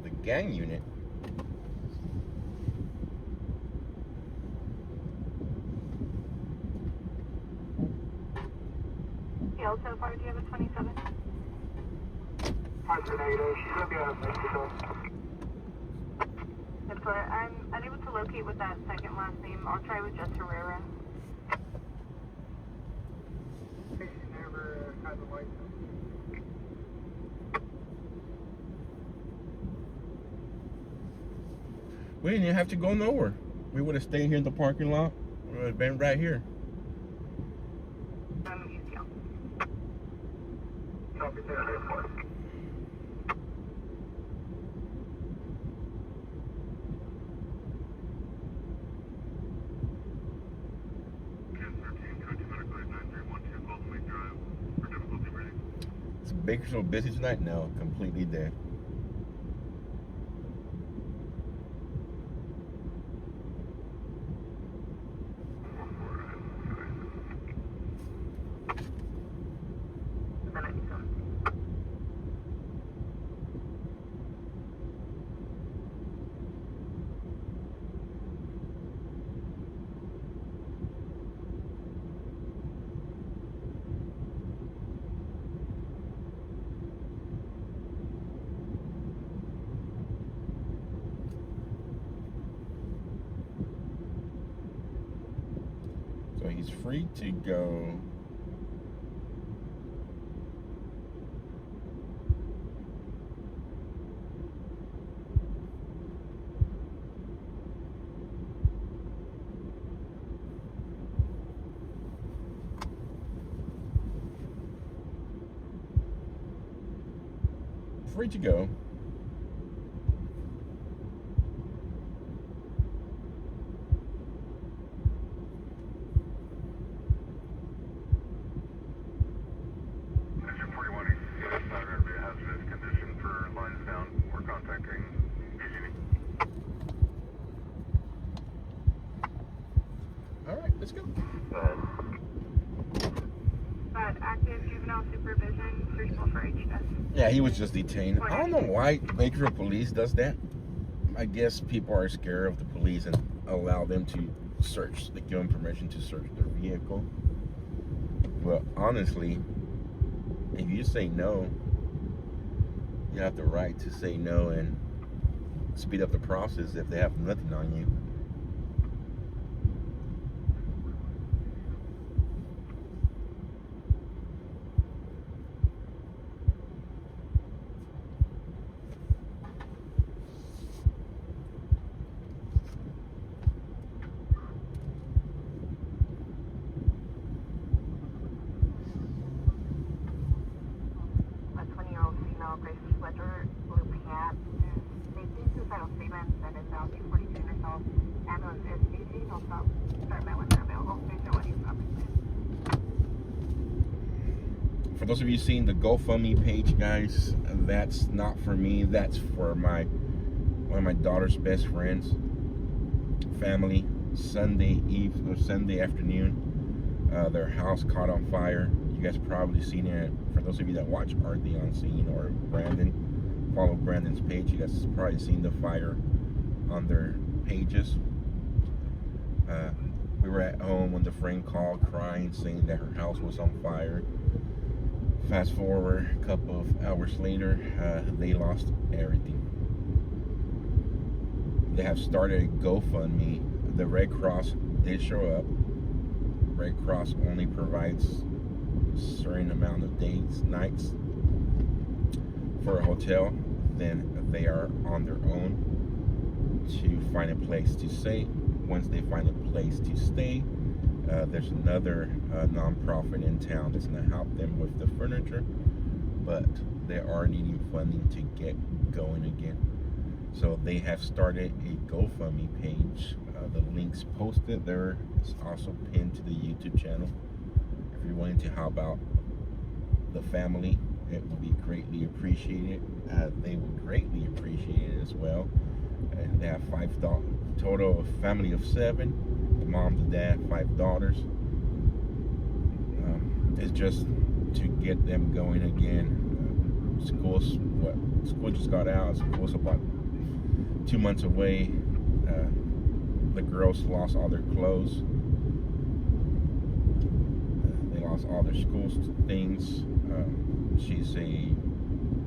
The gang unit. Yeah, so far, do you have a 27? That's what I'm unable to locate with that second last name. I'll try with just Herrera. Never had the license. We didn't even have to go nowhere. We would have stayed here in the parking lot. We would have been right here. UCL. Copy that airport. Is Bakersfield busy tonight? No, completely dead. So he's free to go. Free to go. All right, let's go. Active juvenile supervision, searchable for HDS. Yeah, he was just detained. I don't know why Bakersfield police does that. I guess people are scared of the police and allow them to search. They give them permission to search their vehicle. But honestly, if you say no, you have the right to say no and speed up the process if they have nothing on you. A 20-year-old female, gray sweater, blue pants, and they see suicidal statements, and is now 242 in herself. For those of you seeing the GoFundMe page, guys, that's not for me. That's for one of my daughter's best friends, family. Sunday afternoon, their house caught on fire. You guys probably seen it. For those of you that watch RD on Scene or Brandon, follow Brandon's page. You guys probably seen the fire on their pages. We were at home when the friend called crying, saying that her house was on fire. Fast forward a couple of hours later, they lost everything. They have started a GoFundMe. The Red Cross did show up. Red Cross only provides a certain amount of days, nights for a hotel. Then they are on their own to find a place to stay. Once they find a place to stay, there's another non-profit in town that's going to help them with the furniture, but they are needing funding to get going again. So they have started a GoFundMe page. The link's posted there. It's also pinned to the YouTube channel. If you're willing to help out the family, it will be greatly appreciated. They will greatly appreciate it as well. And they have total of family of 7. The mom, the dad, 5 daughters. It's just to get them going again. School just got out. School's about 2 months away. The girls lost all their clothes. They lost all their school things. She's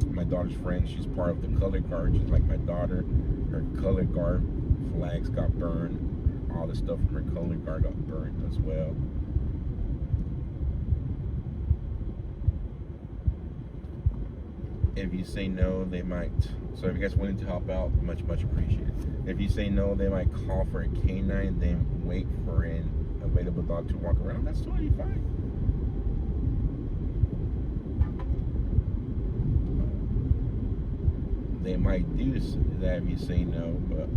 my daughter's friend. She's part of the color guard. She's like my daughter. Her color guard flags got burned. All the stuff from her color guard got burned as well. If you say no, they might. So if you guys are willing to help out, much appreciated. If you say no, they might call for a canine, then wait for an available dog to walk around. That's totally fine. They might do that if you say no, but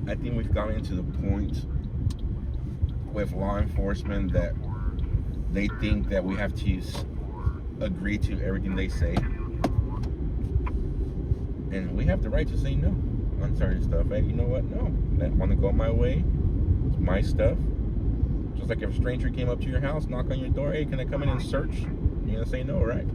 I think we've gotten to the point with law enforcement that they think that we have to agree to everything they say, and we have the right to say no on certain stuff. Hey, you know what? No, I want to go my way. It's my stuff. Just like if a stranger came up to your house, knock on your door, hey, can I come in and search? You're gonna say no, right?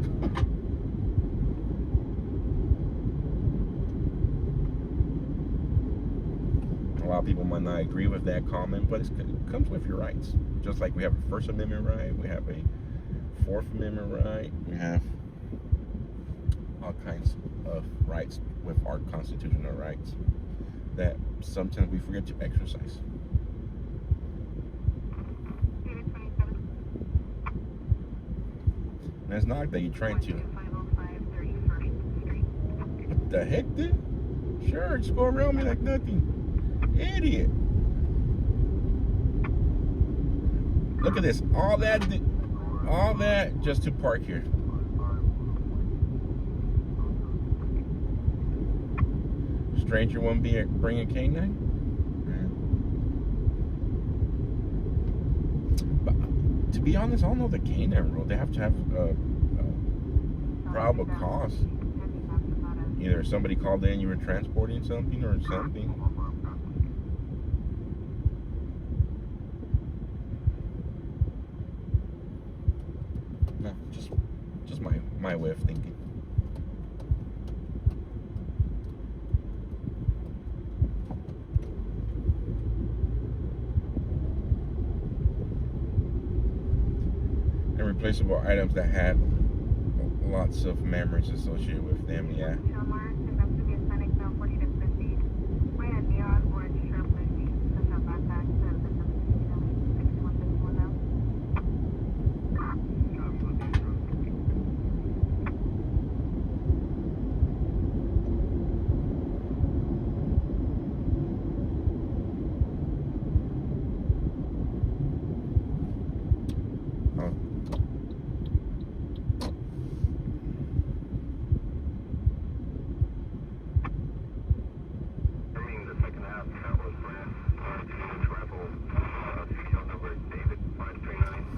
A lot of people might not agree with that comment, but it comes with your rights. Just like we have a First Amendment right, we have a Fourth Amendment right, we have all kinds of rights with our constitutional rights that sometimes we forget to exercise. And it's not that you're trying to. What the heck, dude? Sure, just go around me like nothing. Idiot. Look at this. All that just to park here. Stranger won't bring a canine? But to be honest, I don't know the canine rule. They have to have probable cause. Either somebody called in, you were transporting something or something. No, just my way of thinking. And replaceable items that had lots of memories associated with them, yeah.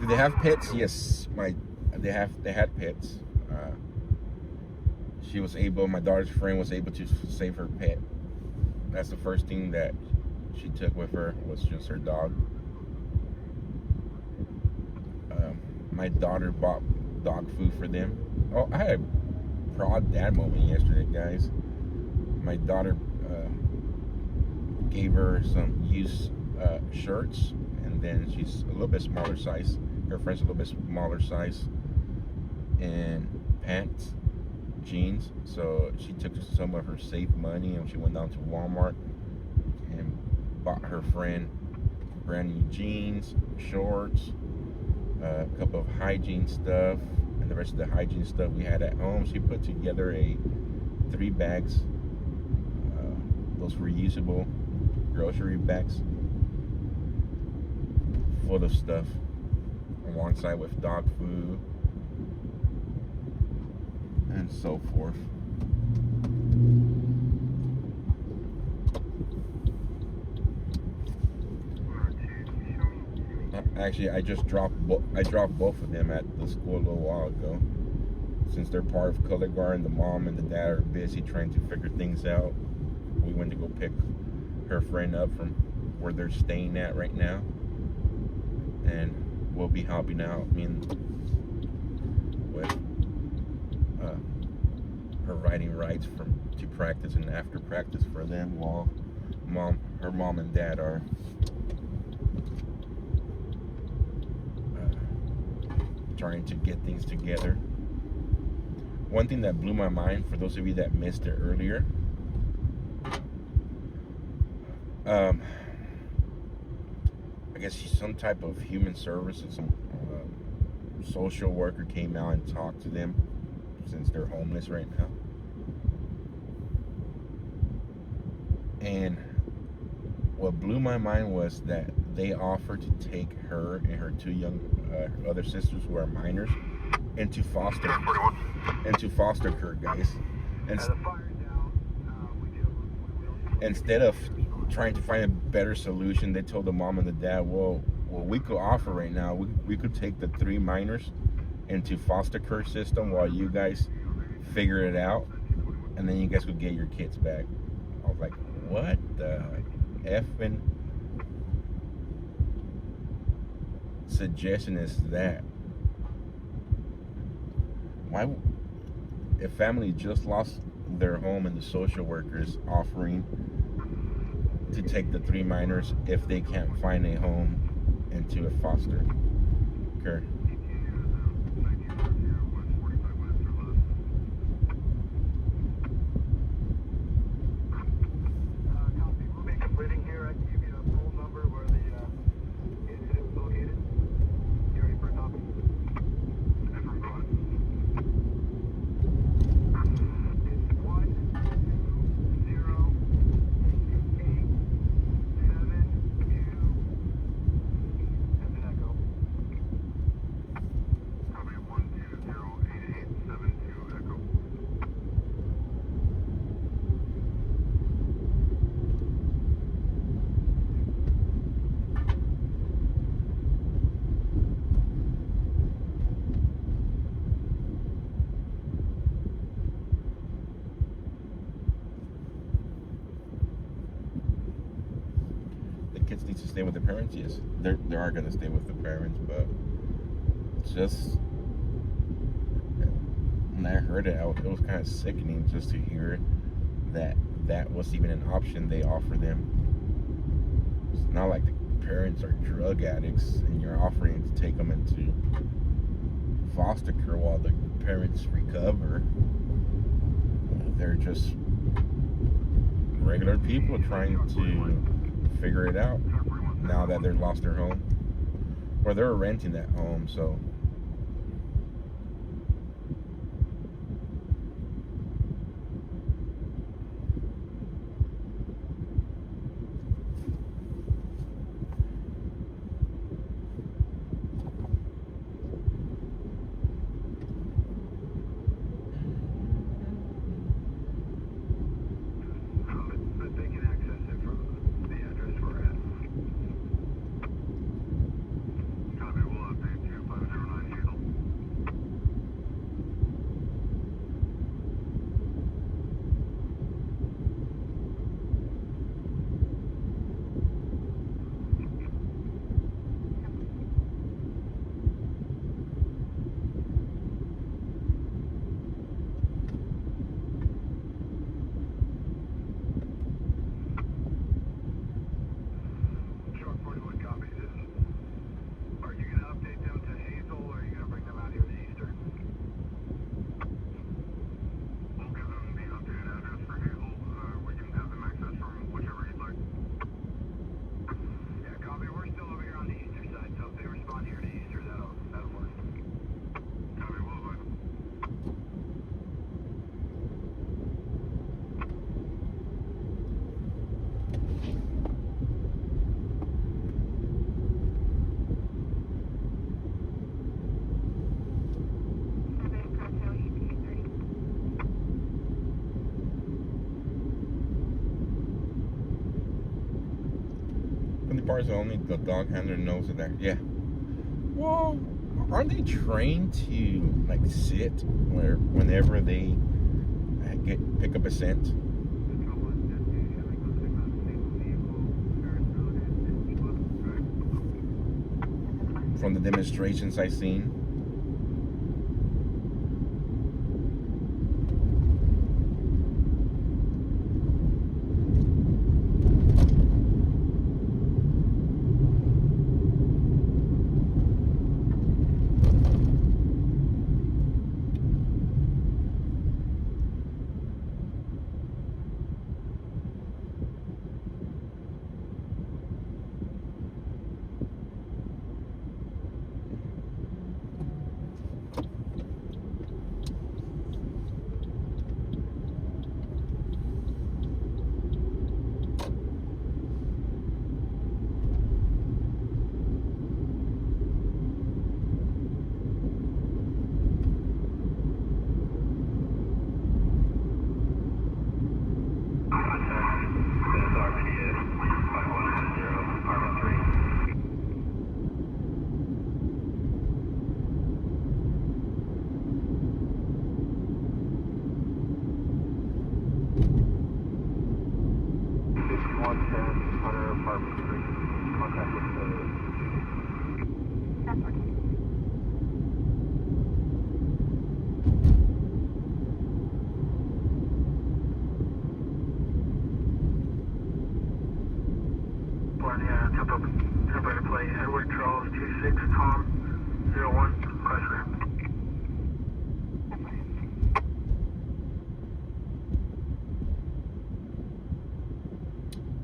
Do they have pets? Yes, they had pets. My daughter's friend was able to save her pet. That's the first thing that she took with her, was just her dog. My daughter bought dog food for them. Oh, I had a proud dad moment yesterday, guys. My daughter gave her some used shirts, and then she's a little bit smaller size. Her friend's a little bit smaller size, and pants, jeans. So she took some of her saved money and she went down to Walmart and bought her friend brand new jeans, shorts, a couple of hygiene stuff, and the rest of the hygiene stuff we had at home. She put together 3 bags, those reusable grocery bags full of stuff, alongside with dog food and so forth. Actually, I dropped both of them at the school a little while ago. Since they're part of color guard and the mom and the dad are busy trying to figure things out, we went to go pick her friend up from where they're staying at right now, and we'll be helping out with her riding rides to practice and after practice for them, while her mom and dad are trying to get things together. One thing that blew my mind, for those of you that missed it earlier, I guess some type of human services, some social worker came out and talked to them, since they're homeless right now. And what blew my mind was that they offered to take her and her 2 young other sisters, who are minors, into foster care, guys. And instead of trying to find a better solution, they told the mom and the dad, well, what we could offer right now, we could take the 3 minors into foster care system while you guys figure it out, and then you guys could get your kids back. I was like, what the effing suggestion is that? Why, if family just lost their home and the social workers offering to take the 3 minors if they can't find a home into a foster care? Kids need to stay with the parents. Yes, they are going to stay with the parents, but just when I heard it, it was kind of sickening just to hear that was even an option they offer them. It's not like the parents are drug addicts and you're offering to take them into foster care while the parents recover. They're just regular people trying to figure it out now that they've lost their home, or they're renting that home. So Copy, we'll update you. parts only the dog handler knows that. Yeah. Well, aren't they trained to like sit whenever they pick up a scent? From the demonstrations I've seen. Temporary play Edward Charles 26 Tom 01 Crusher.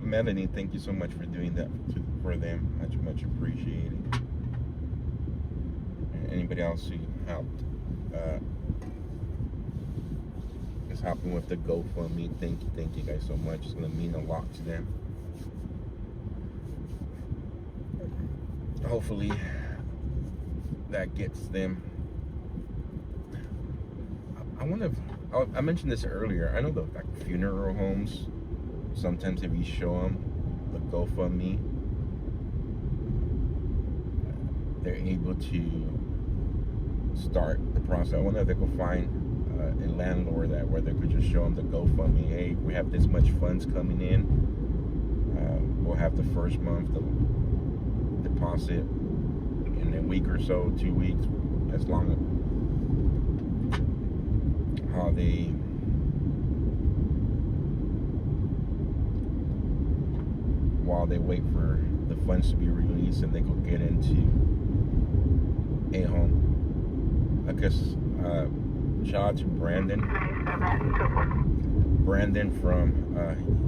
Melanie, thank you so much for doing that for them. Much appreciated. Anybody else who helped is helping with the GoFundMe, thank you guys so much. It's gonna mean a lot to them. Hopefully that gets them. I mentioned this earlier. I know the like funeral homes, sometimes if you show them the GoFundMe, they're able to start the process. I wonder if they could find a landlord where they could just show them the GoFundMe. Hey, we have this much funds coming in. We'll have the first month the deposit in a week or so, 2 weeks, as long as how they while they wait for the funds to be released and they could get into a home. I guess shout out to Brandon from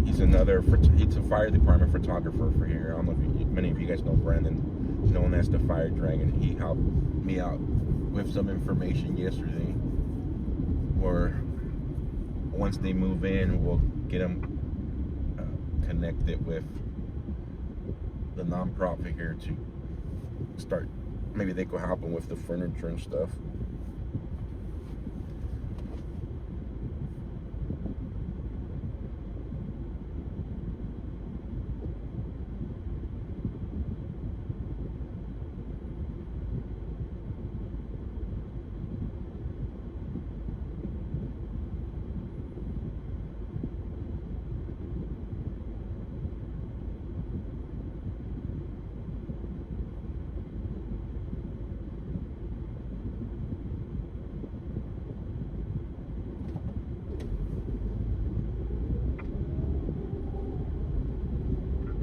he's a fire department photographer for here. I don't know if many of you guys know Brandon, known as the Fire Dragon. He helped me out with some information yesterday, where once they move in, we'll get them connected with the nonprofit here to start. Maybe they could help them with the furniture and stuff.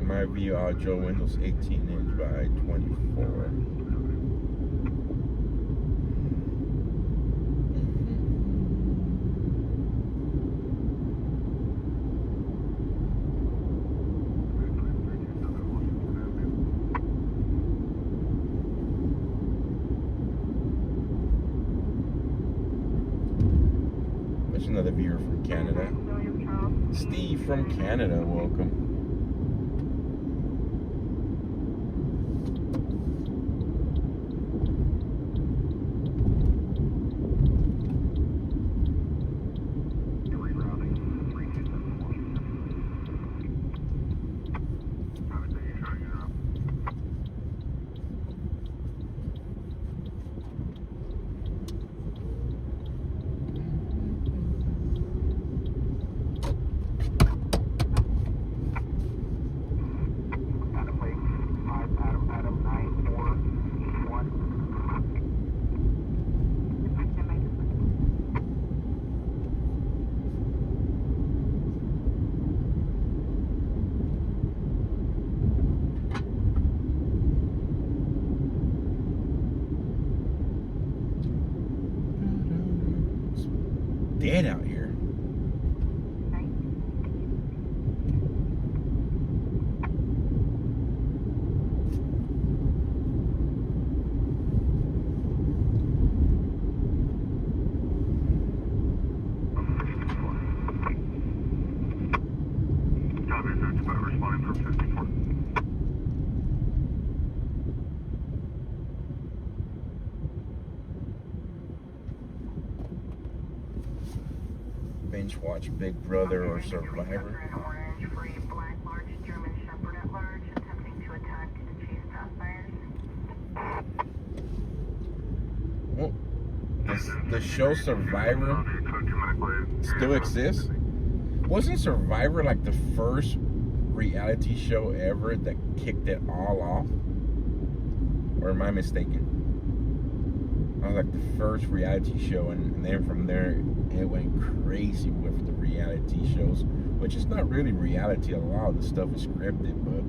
My VR Joe Windows 18-inch by 24. There's another viewer from Canada. Steve from Canada, welcome. dead out here. Responding from 54. Binge watch Big Brother or Survivor. Orange for a black large German Shepherd at large attempting to attack and chase passengers. Well, the show Survivor still exists? Wasn't Survivor like the first reality show ever that kicked it all off? Or am I mistaken? I was like the first reality show, and then from there it went crazy with the reality shows, which is not really reality. A lot of the stuff is scripted, but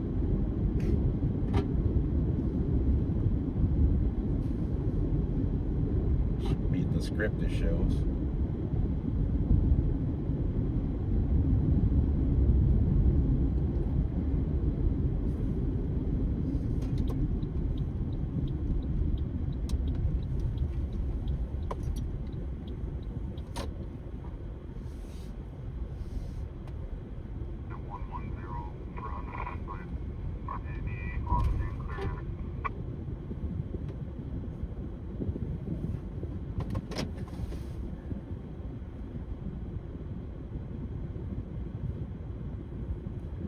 should be the scripted shows.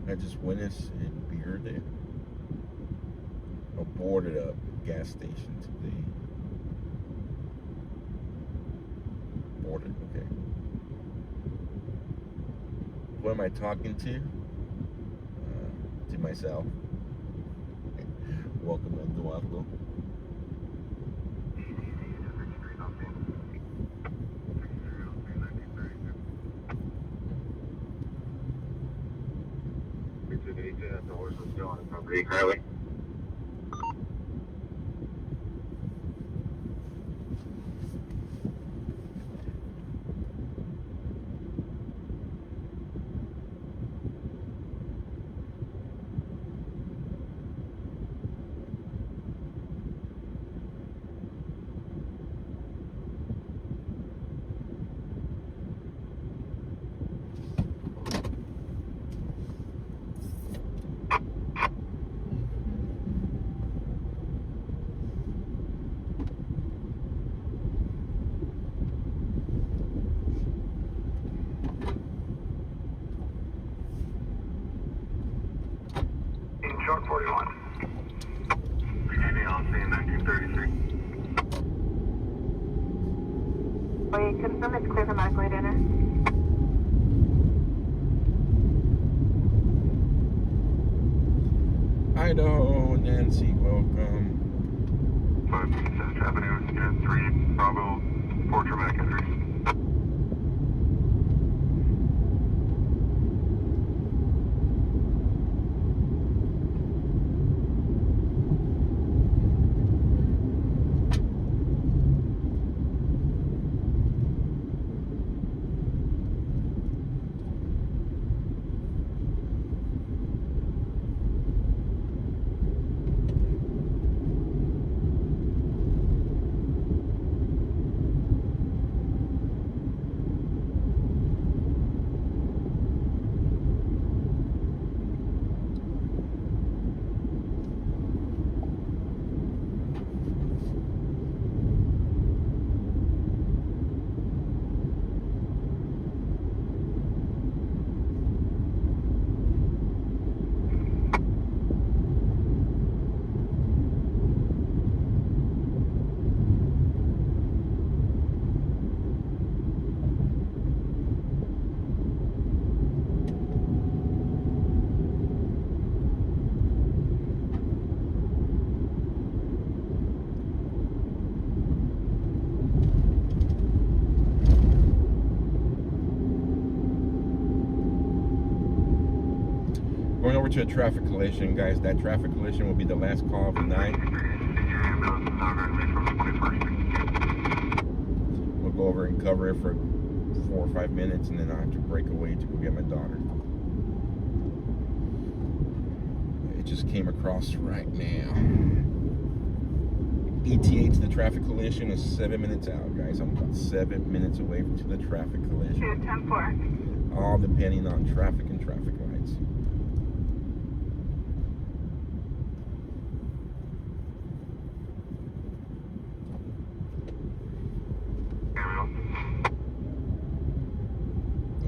I just witnessed and bearded a boarded up gas station today. Boarded, okay. Who am I talking to? To myself. Welcome, Eduardo. The horse was still on the property currently. Short 41. Anything else in 1933? We confirm it's clear for medical aid enter. Idaho, Nancy, welcome. 556 Avenue, Unit 3, Bravo, 4 traumatic injuries. Going over to a traffic collision, guys. That traffic collision will be the last call of the night. We'll go over and cover it for 4 or 5 minutes, and then I have to break away to go get my daughter. It just came across right now. ETA to the traffic collision is 7 minutes out, guys. I'm about 7 minutes away to the traffic collision. 210-4. All depending on traffic and traffic lights.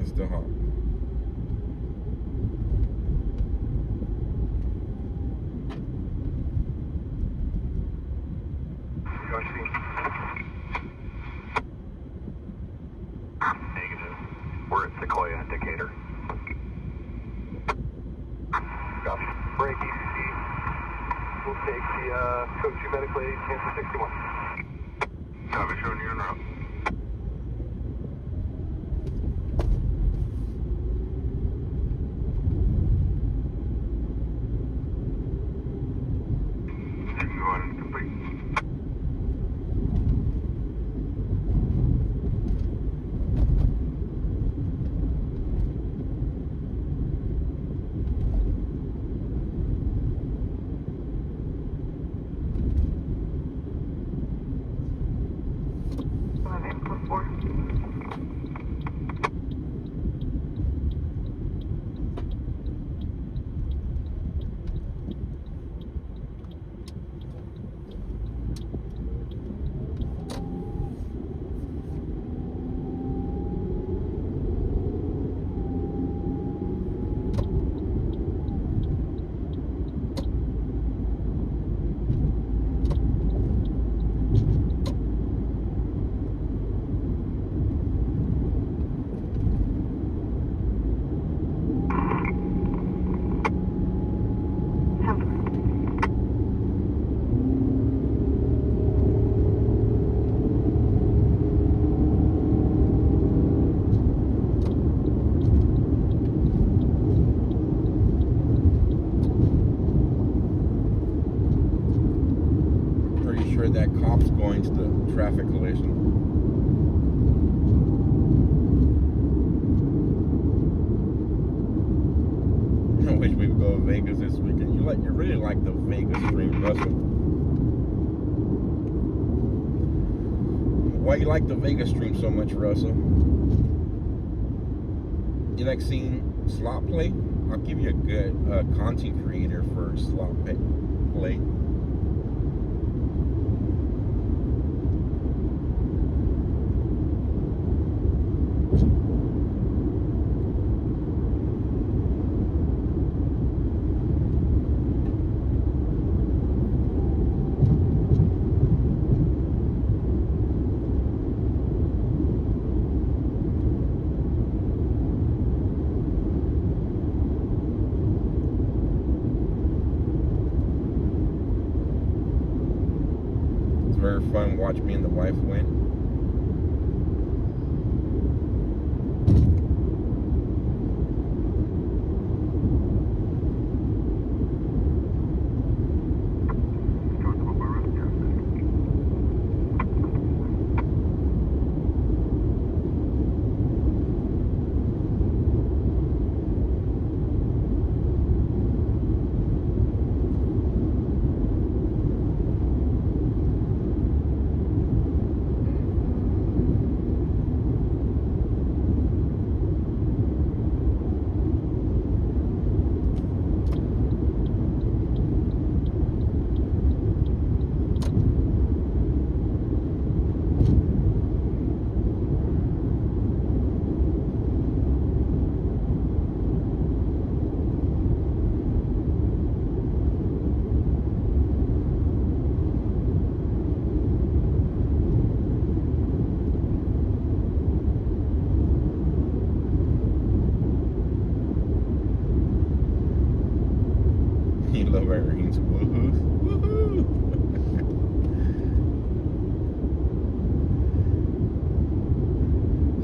It's still hot. Negative. We're at Sequoia Indicator. Copy. Break ECC. We'll take the code 2 medical aid, cancel 61. Copy, showing you en route. You can go ahead and complete. That cop's going to the traffic collision. I wish we would go to Vegas this weekend. You really like the Vegas dream, Russell. Why you like the Vegas stream so much, Russell? You like seeing slot play? I'll give you a good content creator for slot play. Very fun. Watch me and the wife win.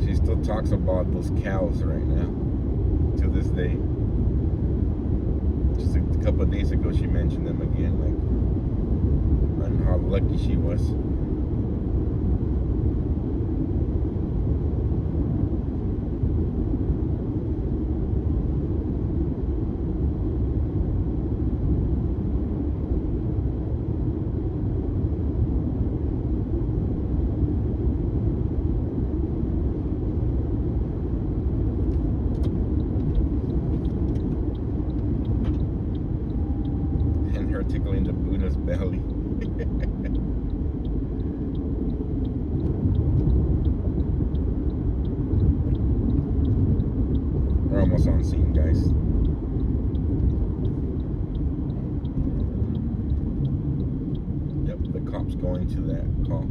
She still talks about those cows right now, to this day. Just a couple of days ago, she mentioned them again, like, and how lucky she was. start tickling the Buddha's belly. We're almost on scene, guys. Yep, the cop's going to that call.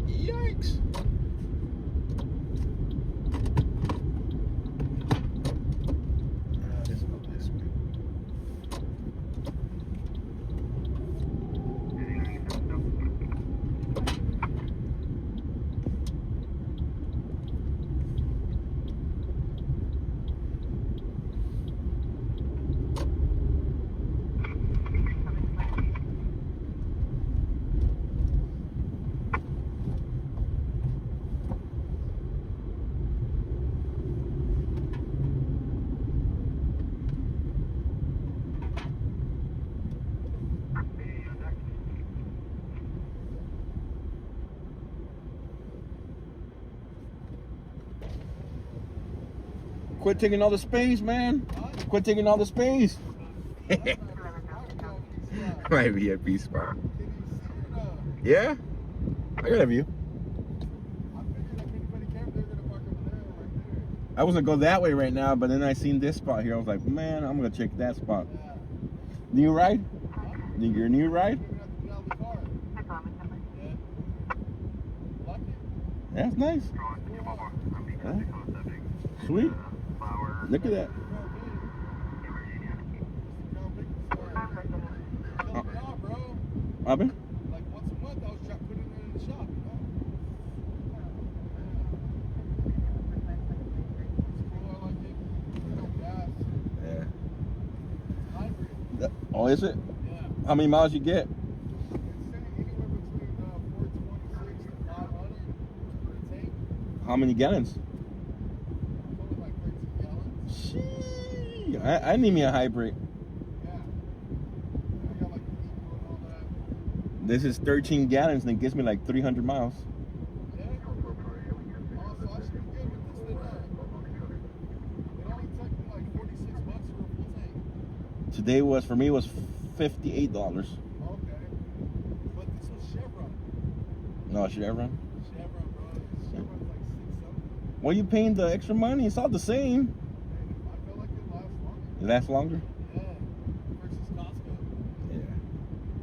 Yikes. Let's go this way. Quit taking all the space, man. Quit taking all the space. My VIP spot. Yeah? I got a view. I was gonna go that way right now, but then I seen this spot here. I was like, man, I'm gonna check that spot. New ride? Your new ride? Yeah, it's nice. Huh? Sweet. Look at that. Abin? Like once a month, I was putting it in the shop, you know? It's cool, I like it. No gas. Yeah. It's hybrid. Oh, is it? Yeah. How many miles you get? It's saying anywhere between 426 and 500 for the tank. How many gallons? Only like 13 gallons. Shee. I need me a hybrid. Yeah. I got like the eco and all that. This is 13 gallons and it gives me like 300 miles. Yeah. Oh, so I should be good with this thing, huh? It only took me like 46 bucks for a full tank. Today was, for me, was $58. Okay. But this was Chevron. No, Chevron. Chevron, bro. Chevron's like 6 something. Why are you paying the extra money? It's all the same. I feel like it lasts longer. It lasts longer? Yeah. Versus Costco. Yeah.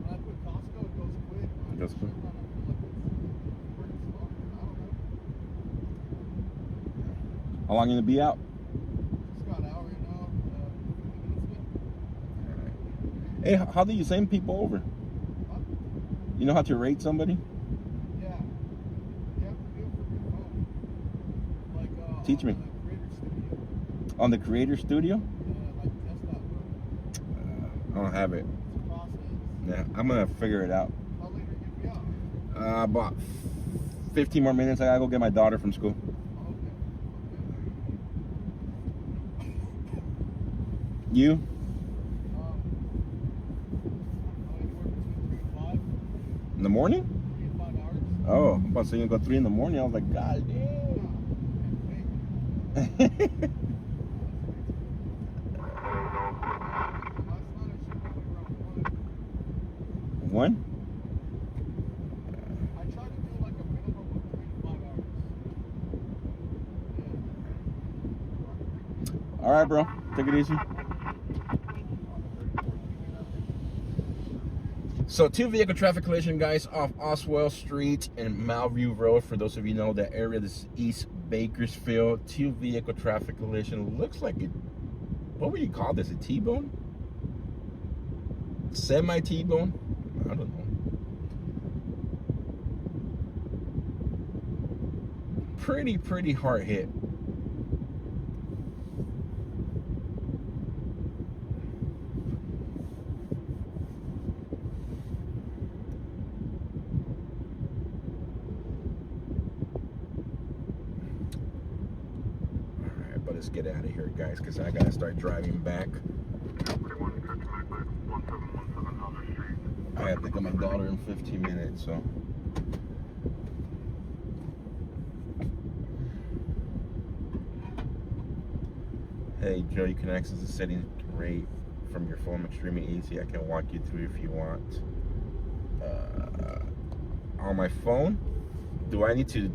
When I put Costco, it goes quick. It goes quick. Chevron, I feel like it's working slower. I don't know. How long you gonna be out? Just got out right now. 50 minutes ago. Hey, how do you send people over? Huh? You know how to rate somebody? Yeah. You have to do it from your phone. Like, Teach me. On the Creator Studio. On the Creator Studio? Yeah, like desktop, bro. I don't have it. It's a process. Yeah, I'm gonna figure it out. How late are you gonna be out? About 15 more minutes. I gotta go get my daughter from school. Oh, okay. You? Anywhere between 3 and 5. In the morning? 3 and 5 hours. Oh, I'm about to say you go 3 in the morning. I was like, God damn. Last night I should probably around 1. One? I try to do like a minimum of 3 to 5 hours. Yeah. All right, bro. Take it easy. So, 2 vehicle traffic collision, guys, off Oswell Street and Malview Road. For those of you know that area, this is East Bakersfield. 2 vehicle traffic collision. Looks like it. What would you call this? A T-bone? Semi T-bone? I don't know. Pretty hard hit. Alright, but let's get out of here, guys, because I gotta start driving back. I have to get my daughter in 15 minutes, so Hey Joe, you can access the settings right from your phone extremely easy. I can walk you through if you want. On my phone, do I need to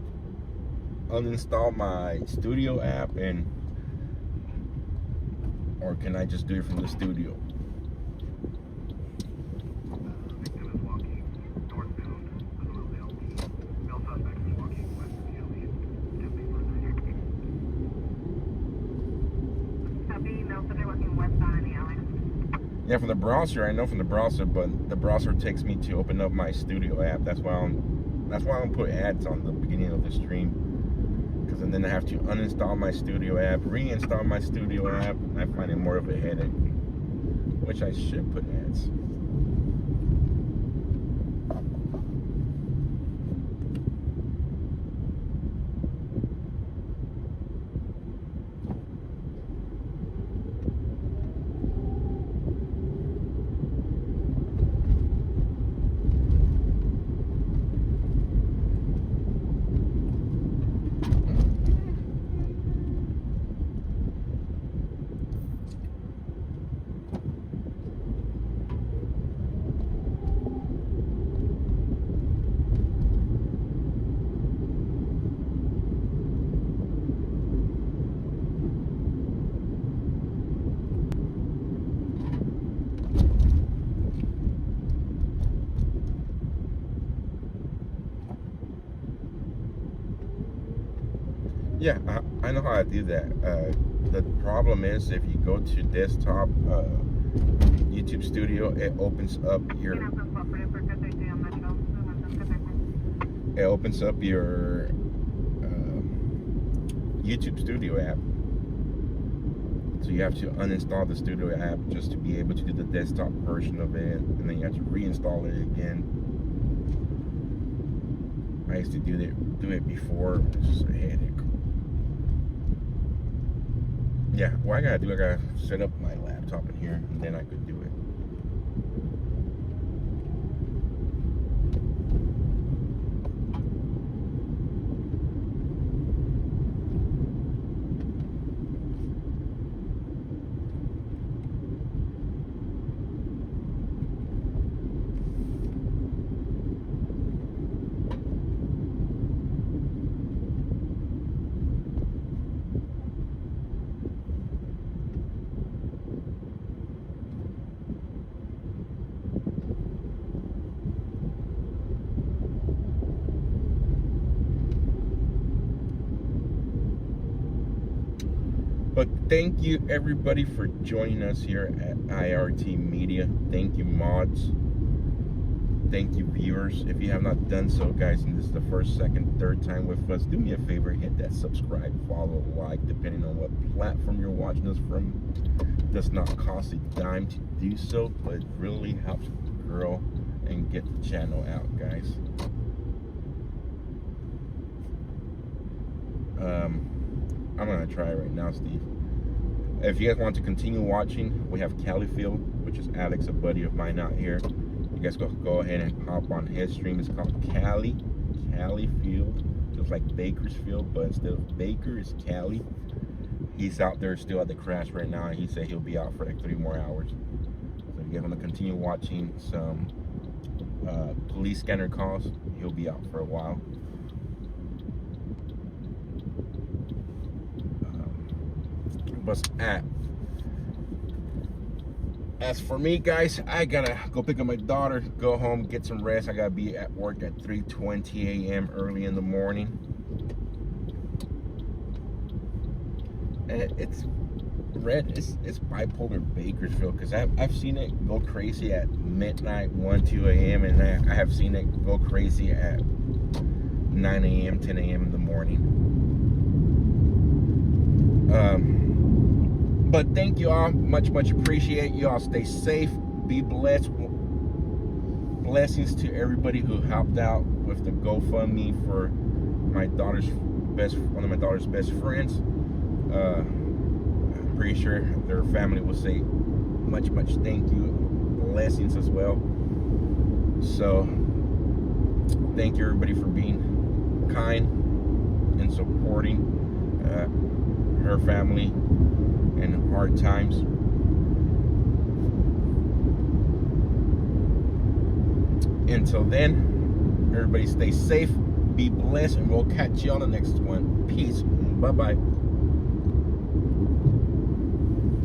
uninstall my studio app or can I just do it from the studio? Yeah, from the browser, I know from the browser, but the browser takes me to open up my studio app. That's why I don't put ads on the beginning of the stream, because then I have to uninstall my studio app, reinstall my studio app. I find it more of a headache, which I should put ads. Yeah, I know how I do that. The problem is if you go to desktop YouTube Studio, it opens up your YouTube Studio app. So you have to uninstall the Studio app just to be able to do the desktop version of it, and then you have to reinstall it again. I used to do it before. It's just a headache. Yeah, what I gotta set up my laptop in here, and then I could do it. But thank you everybody for joining us here at IRT Media. Thank you mods. Thank you viewers. If you have not done so, guys, and this is the first, second, third time with us, do me a favor, hit that subscribe, follow, like, depending on what platform you're watching us from. It does not cost a dime to do so, but it really helps grow and get the channel out, guys. I'm gonna try it right now, Steve. If you guys want to continue watching, we have Califield, which is Alex, a buddy of mine out here. You guys go ahead and hop on his stream. It's called Califield, just like Bakersfield, but instead of Baker, it's Cali. He's out there still at the crash right now, and he said he'll be out for like 3 more hours. So if you guys want to continue watching some police scanner calls, he'll be out for a while. But as for me, guys, I gotta go pick up my daughter, go home, get some rest. I gotta be at work at 3:20 a.m. early in the morning. And it's bipolar Bakersfield, because I've seen it go crazy at midnight, 1-2 a.m. and I have seen it go crazy at 9 a.m., 10 a.m. in the morning. But thank you all, much appreciate you all. Stay safe, be blessed. Blessings to everybody who helped out with the GoFundMe for my daughter's one of my daughter's best friends. I'm pretty sure their family will say much thank you, blessings as well. So thank you everybody for being kind and supporting her family and hard times. Until then, everybody stay safe, be blessed, and we'll catch you on the next one. Peace. Bye-bye.